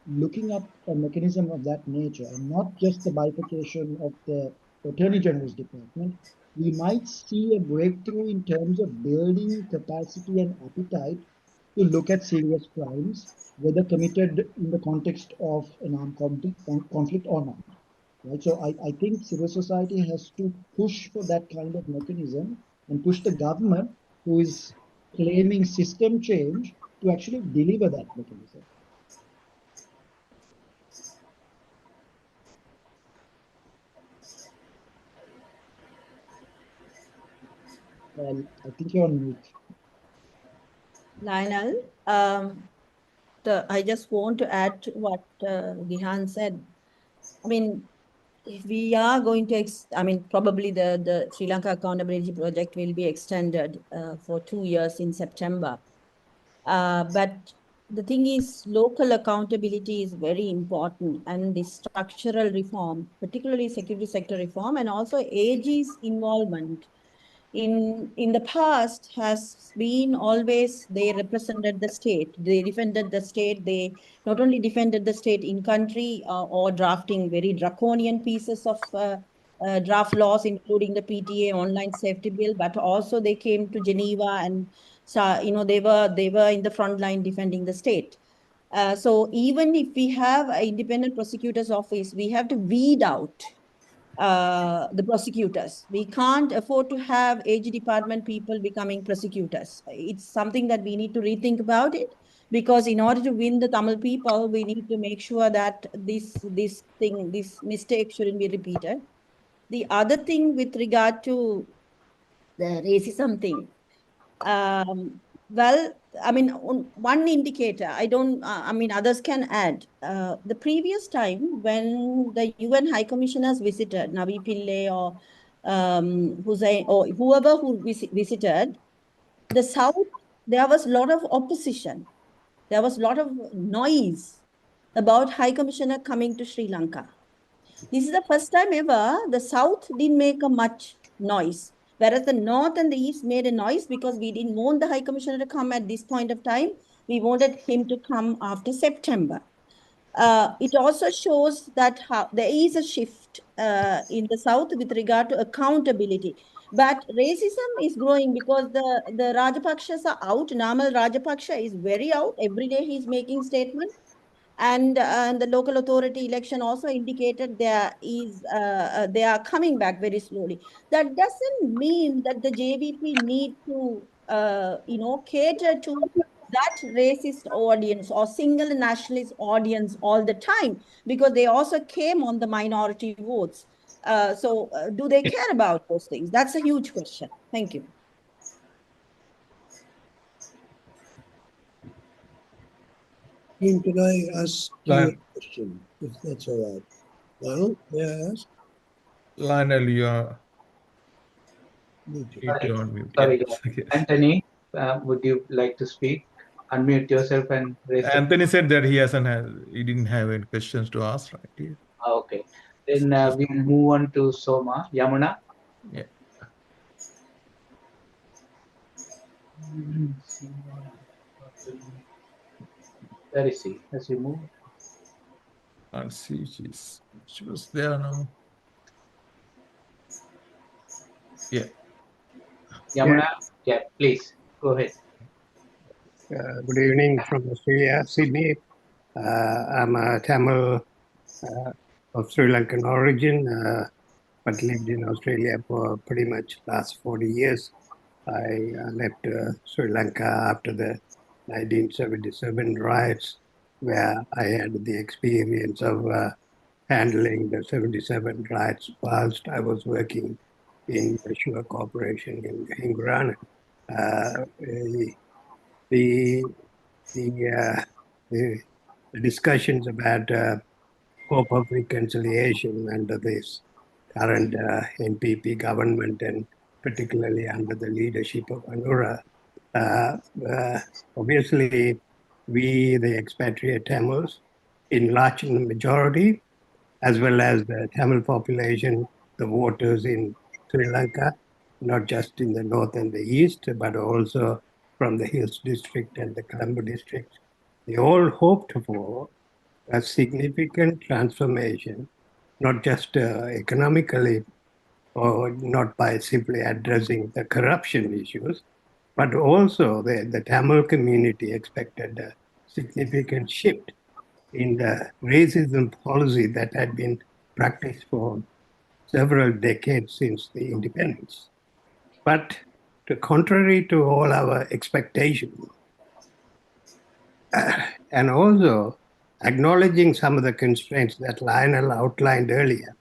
looking at a mechanism of that nature and not just the bifurcation of the Attorney General's department, we might see a breakthrough in terms of building capacity and appetite to look at serious crimes, whether committed in the context of an armed conflict or not. Right? So I think civil society has to push for that kind of mechanism and push the government, who is claiming system change, to actually deliver that mechanism. Well, I think you're on mute. Lionel, I just want to add to what Gehan said. I mean, if we are going to, probably the Sri Lanka Accountability Project will be extended for 2 years in September. But the thing is, local accountability is very important, and the structural reform, particularly security sector reform, and also AG's involvement in the past has been always they represented the state, they defended the state, they not only defended the state in country or drafting very draconian pieces of draft laws, including the PTA online safety bill, but also they came to Geneva and they were in the front line defending the state. So even if we have an independent prosecutor's office, we have to weed out the prosecutors. We can't afford to have AG department people becoming prosecutors. It's something that we need to rethink about it, because in order to win the Tamil people, we need to make sure that this mistake shouldn't be repeated. The other thing with regard to the racism thing, well, I mean, one indicator, I mean, others can add. The previous time when the UN High Commissioners visited, Navi Pillay or Hussein or whoever who visited, the South, there was a lot of opposition. There was a lot of noise about High Commissioner coming to Sri Lanka. This is the first time ever the South didn't make a much noise, whereas the North and the East made a noise because we didn't want the High Commissioner to come at this point of time. We wanted him to come after September. It also shows that there is a shift in the South with regard to accountability. But racism is growing because the Rajapakshas are out. Namal Rajapaksa is very out. Every day he's making statements. And the local authority election also indicated they are coming back very slowly. That doesn't mean that the JVP need to cater to that racist audience or single nationalist audience all the time, because they also came on the minority votes. So do they care about those things? That's a huge question. Thank you. Could I ask you a Lion, question, if that's all right? Well, may I ask? Lionel, you are Muted. need to unmute. Sorry, Yes. Anthony, would you like to speak? Unmute yourself and raise the Anthony said that he didn't have any questions to ask, right? Yeah. Okay. Then we'll move on to Soma. Yamuna? Yeah. Where is he? Has he moved? Can't see. She was there now. Yeah. Yamuna? Yeah, please go ahead. Good evening from Australia, Sydney. I'm a Tamil of Sri Lankan origin, but lived in Australia for pretty much last 40 years. I left Sri Lanka after the 1977 riots, where I had the experience of handling the 77 riots whilst I was working in the Sugar Corporation in Hingorana. The discussions about hope of reconciliation under this current NPP government, and particularly under the leadership of Anura. Obviously, we, the expatriate Tamils, in large majority, as well as the Tamil population, the voters in Sri Lanka, not just in the north and the east, but also from the Hills district and the Colombo district. They all hoped for a significant transformation, not just economically or not by simply addressing the corruption issues, but also the Tamil community expected a significant shift in the racism policy that had been practiced for several decades since the independence. But contrary to all our expectations, and also acknowledging some of the constraints that Lionel outlined earlier,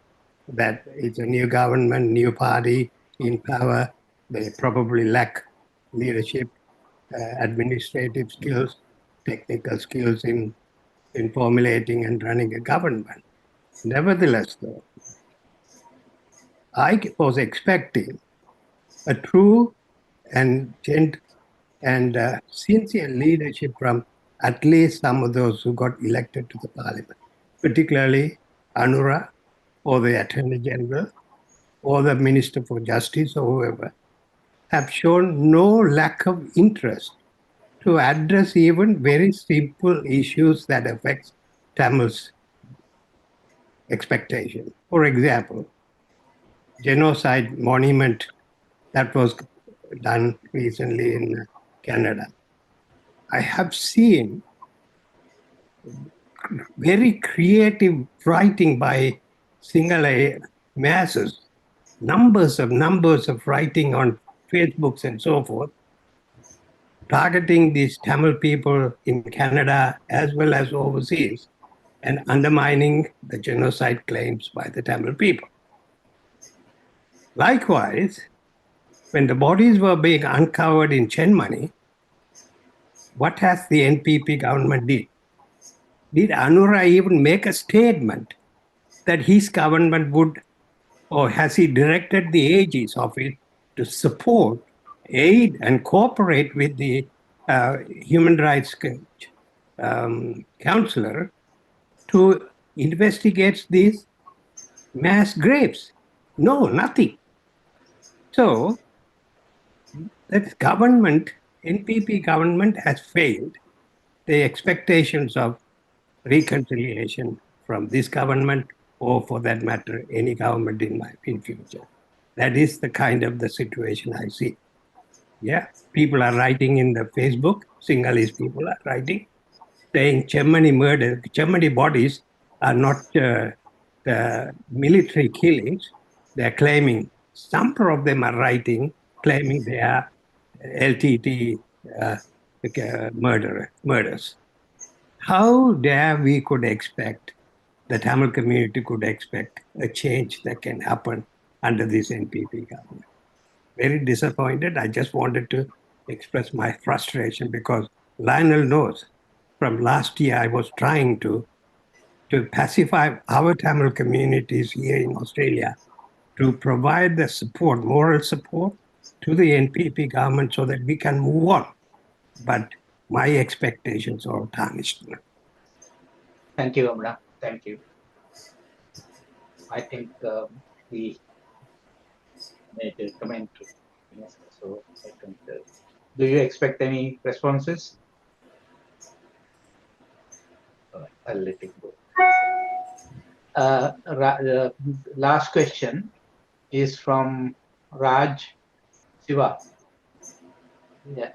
that it's a new government, new party in power, they probably lack leadership, administrative skills, technical skills in formulating and running a government. Nevertheless, though, I was expecting a true and sincere leadership from at least some of those who got elected to the parliament, particularly Anura or the Attorney General or the Minister for Justice or whoever, have shown no lack of interest to address even very simple issues that affect Tamil's expectation. For example, genocide monument that was done recently in Canada. I have seen very creative writing by Sinhala masses, numbers of writing on Facebooks and so forth, targeting these Tamil people in Canada as well as overseas and undermining the genocide claims by the Tamil people. Likewise, when the bodies were being uncovered in Chenmani, what has the NPP government did? Did Anura even make a statement that his government would, or has he directed the AGs of it to support, aid, and cooperate with the human rights counselor to investigate these mass graves? No, nothing. So that government, NPP government, has failed the expectations of reconciliation from this government, or for that matter, any government in future. That is the kind of the situation I see. Yeah, people are writing in the Facebook, Sinhalese people are writing, saying Chemmani bodies are not military killings. They're claiming, some of them are writing, claiming they are LTT murders. How dare we could expect, the Tamil community could expect a change that can happen under this NPP government? Very disappointed. I just wanted to express my frustration because Lionel knows from last year I was trying to pacify our Tamil communities here in Australia, to provide the support, moral support to the NPP government so that we can move on. But my expectations are tarnished. Thank you, Amra. Thank you. I think we made a commentary. So I think, do you expect any responses? I'll let it go. Last question is from Raj Siva. Yeah.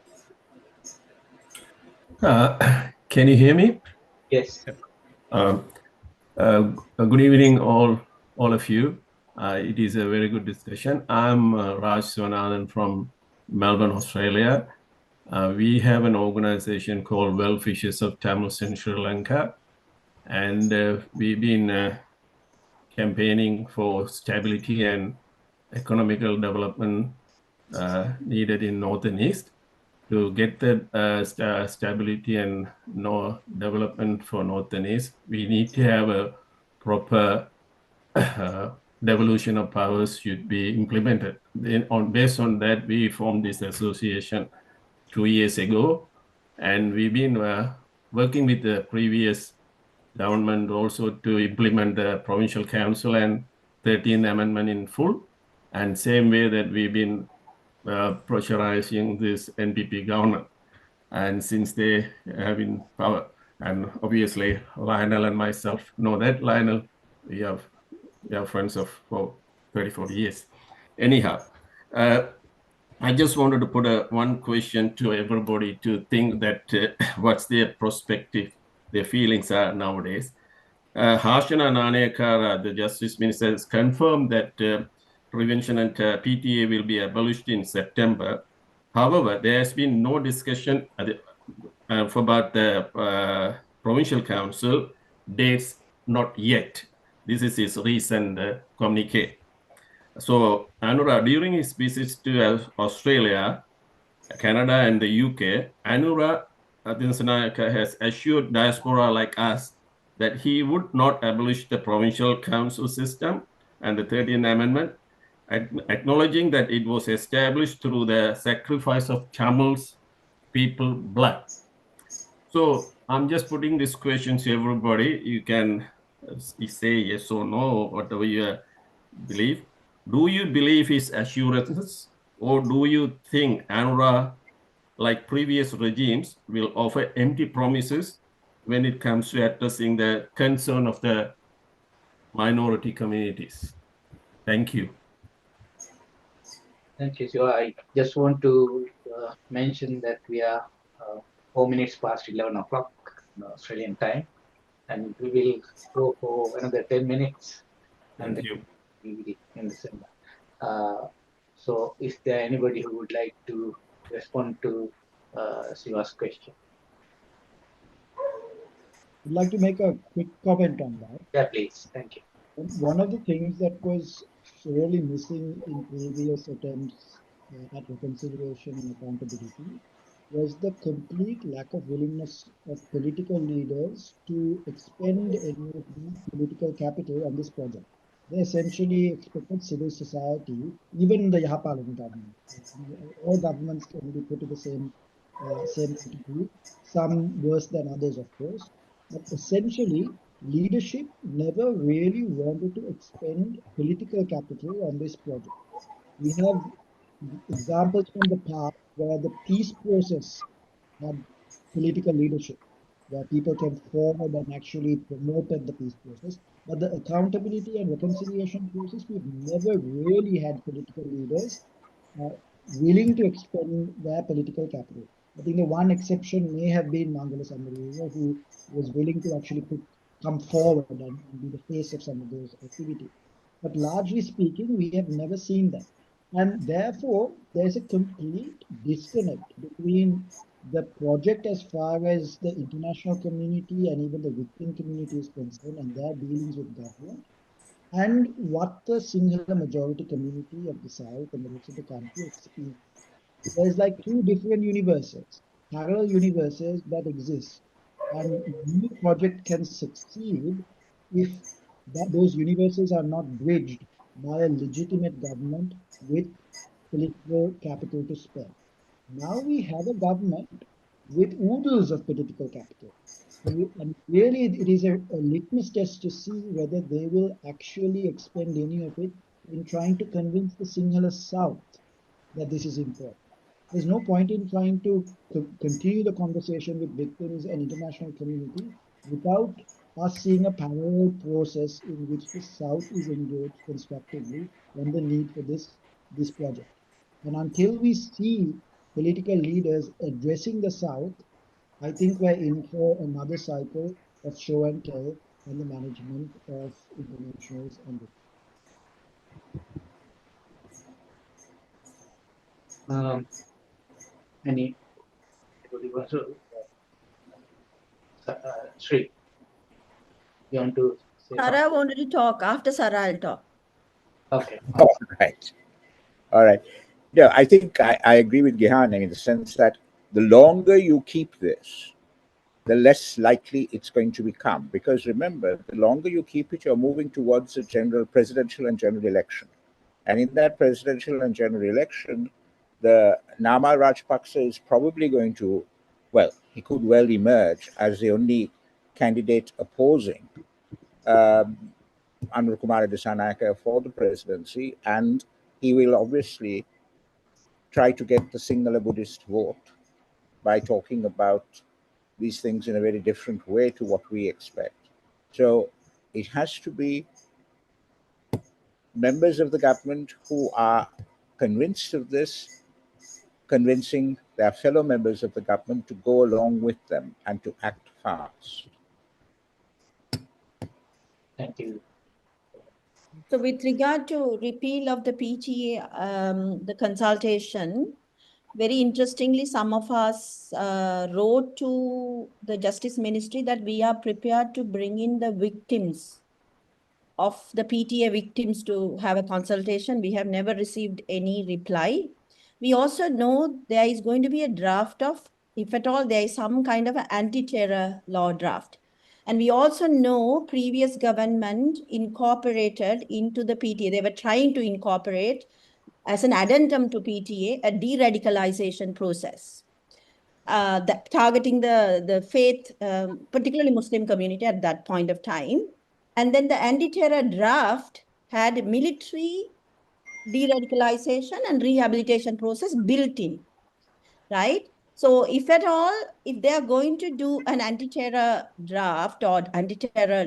Can you hear me? Yes. Good evening, all of you. It is a very good discussion. I'm Raj Sivanathan from Melbourne, Australia. We have an organization called Well-Fishers of Tamils in Sri Lanka, and we've been campaigning for stability and economical development needed in North and East. To get the stability and development for North and East, we need to have a proper devolution of powers should be implemented. Then based on that, we formed this association 2 years ago, and we've been working with the previous government also to implement the Provincial Council and 13th Amendment in full, and same way that we've been pressurizing this NPP government. And since they have in power, and obviously Lionel and myself know that. Lionel, we are friends for 34 years. Anyhow, I just wanted to put one question to everybody to think that what's their perspective, their feelings are nowadays. Harshana Nanayakara, the Justice Minister, has confirmed that prevention and PTA will be abolished in September. However, there has been no discussion about the Provincial Council dates, not yet. This is his recent communique. So, Anura, during his visits to Australia, Canada, and the UK, Anura Adinsanayaka has assured diaspora like us that he would not abolish the Provincial Council system and the 13th Amendment, acknowledging that it was established through the sacrifice of Tamil's people blood. So I'm just putting this question to everybody. You can say yes or no, whatever you believe. Do you believe his assurances, or do you think Anura, like previous regimes, will offer empty promises when it comes to addressing the concern of the minority communities? Thank you. Thank you. So I just want to mention that we are 4 minutes past 11 o'clock Australian time, and we will go for another 10 minutes. And Thank you. we will in December. So is there anybody who would like to respond to Siva's question? I'd like to make a quick comment on that. Yeah, please. Thank you. One of the things that was sorely missing in previous attempts at reconciliation and accountability was the complete lack of willingness of political leaders to expend any of the political capital on this project. They essentially expected civil society, even the Yahapalan government. All governments can be put in the same category, some worse than others, of course. But essentially, leadership never really wanted to expend political capital on this project. We have examples from the past where the peace process had political leadership, where people came forward and actually promoted the peace process. But the accountability and reconciliation process, we've never really had political leaders willing to expend their political capital. I think the one exception may have been Mangala Samaraweera, who was willing to actually come forward and be the face of some of those activities. But largely speaking, we have never seen that. And therefore, there's a complete disconnect between the project as far as the international community and even the victim community is concerned and their dealings with government, and what the Sinhala majority community of the South and the rest of the country experience. There's like two different universes, parallel universes that exist. And no project can succeed if those universes are not bridged by a legitimate government with political capital to spend. Now we have a government with oodles of political capital. And really, it is a litmus test to see whether they will actually expend any of it in trying to convince the Sinhala South that this is important. There's no point in trying to continue the conversation with victims and international community without us seeing a parallel process in which the South is engaged constructively on the need for this project. And until we see political leaders addressing the South, I think we're in for another cycle of show and tell on the management of internationals and Anybody wants to? Sri, you want to say Sarah wanted to talk. After Sarah, I'll talk. Okay. All right. All right. Yeah, I think I agree with Gehan in the sense that the longer you keep this, the less likely it's going to become. Because remember, the longer you keep it, you're moving towards a presidential and general election. And in that presidential and general election, the Nama Rajapaksa is probably going to, well, he could well emerge as the only candidate opposing Anur Kumara Dissanayake for the presidency, and he will obviously try to get the Sinhala Buddhist vote by talking about these things in a very different way to what we expect. So it has to be members of the government who are convinced of this, convincing their fellow members of the government to go along with them and to act fast. Thank you. So with regard to repeal of the PTA, the consultation, very interestingly, some of us wrote to the Justice Ministry that we are prepared to bring in the victims of the PTA victims to have a consultation. We have never received any reply. We also know there is going to be a draft of, if at all, there is some kind of an anti-terror law draft. And we also know previous government incorporated into the PTA, they were trying to incorporate as an addendum to PTA, a de-radicalization process. targeting the faith, particularly Muslim community at that point of time. And then the anti-terror draft had military de-radicalization and rehabilitation process built in, right? So if at all, if they are going to do an anti-terror draft or anti-terror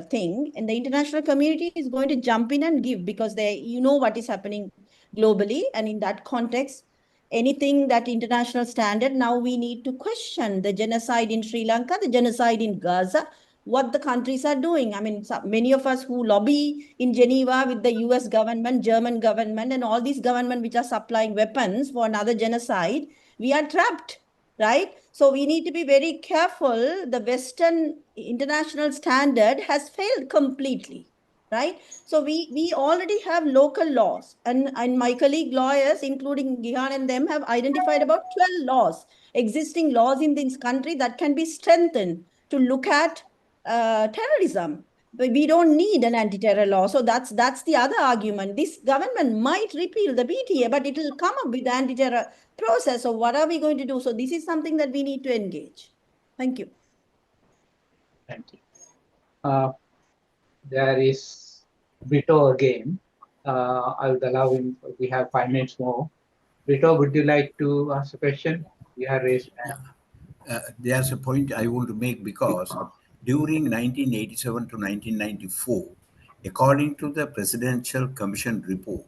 thing, and the international community is going to jump in and give, because you know what is happening globally. And in that context, anything that international standard, now we need to question the genocide in Sri Lanka, the genocide in Gaza, what the countries are doing. I mean, many of us who lobby in Geneva with the US government, German government, and all these governments which are supplying weapons for another genocide, we are trapped, right? So we need to be very careful. The Western international standard has failed completely, right? So we already have local laws, and my colleague lawyers, including Gehan and them, have identified about 12 laws, existing laws in this country that can be strengthened to look at terrorism. But we don't need an anti-terror law. So that's the other argument. This government might repeal the BTA, but it will come up with the anti-terror process. So what are we going to do? So this is something that we need to engage. Thank you. Thank you. There is Brito again. I would allow him, we have 5 minutes more. Brito, would you like to ask a question? You have raised hand. There's a point I want to make, because during 1987 to 1994, according to the Presidential Commission report,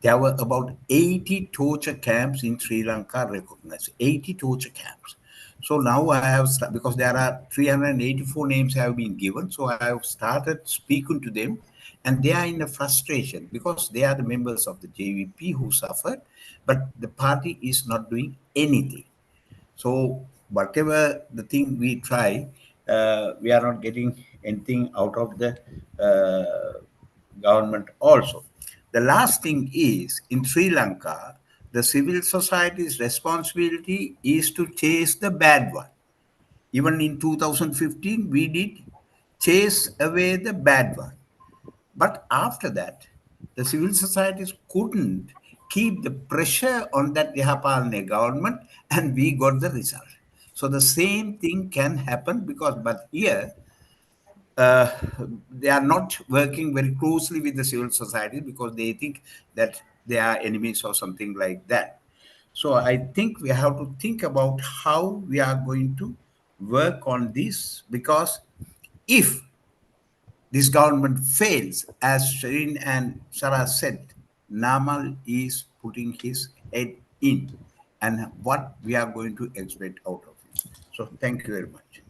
there were about 80 torture camps in Sri Lanka recognized, 80 torture camps. So now I have, because there are 384 names have been given, so I have started speaking to them, and they are in a frustration because they are the members of the JVP who suffered, but the party is not doing anything. So whatever the thing we try, we are not getting anything out of the government also. The last thing is, in Sri Lanka, the civil society's responsibility is to chase the bad one. Even in 2015, we did chase away the bad one. But after that, the civil societies couldn't keep the pressure on that Yahapalne government, and we got the result. So the same thing can happen, but here, they are not working very closely with the civil society because they think that they are enemies or something like that. So I think we have to think about how we are going to work on this, because if this government fails, as Shreen and Sarah said, Namal is putting his head in, and what we are going to expect out of it. So thank you very much.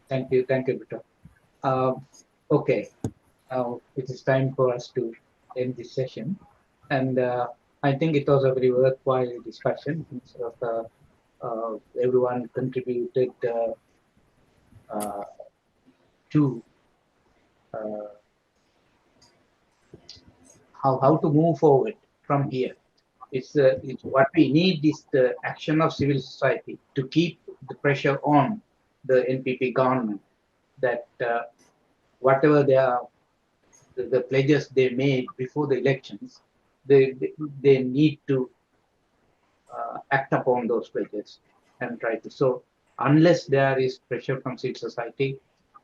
Thank you, Brito. Okay, now it is time for us to end this session. And I think it was a very worthwhile discussion. Sort of, everyone contributed to how to move forward from here. It's what we need is the action of civil society to keep the pressure on the NPP government that whatever the pledges they made before the elections, they need to act upon those pledges and try to. So unless there is pressure from civil society,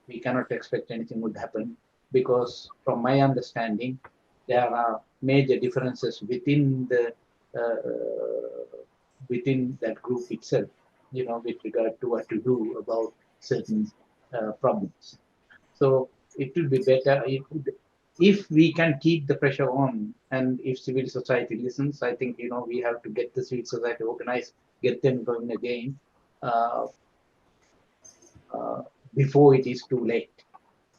we cannot expect anything would happen, because from my understanding, there are major differences within that group itself, with regard to what to do about certain problems. So it will be better if we can keep the pressure on, and if civil society listens. I think we have to get the civil society organized, get them going again before it is too late.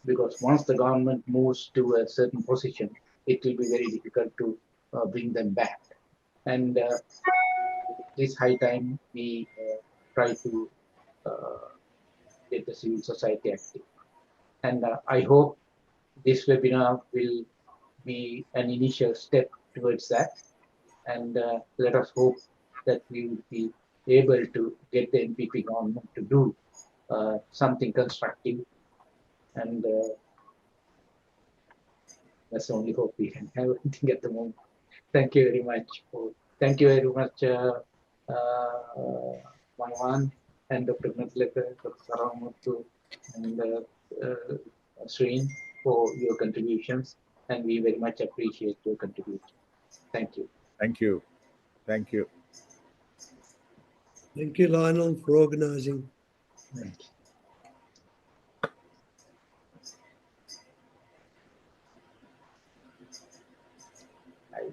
Because once the government moves to a certain position, it will be very difficult to bring them back. And it's high time we try to get the civil society active. And I hope this webinar will be an initial step towards that. And let us hope that we will be able to get the NPP government to do something constructive. And that's the only hope we can have, I think, at the moment. Thank you very much. Thank you very much, Marwaan and Dr. Gunatilleke, Dr. Saravanamuttu, and Shreen for your contributions, and we very much appreciate your contribution. Thank you. Thank you. Thank you. Thank you, Lionel, for organizing. Thank you.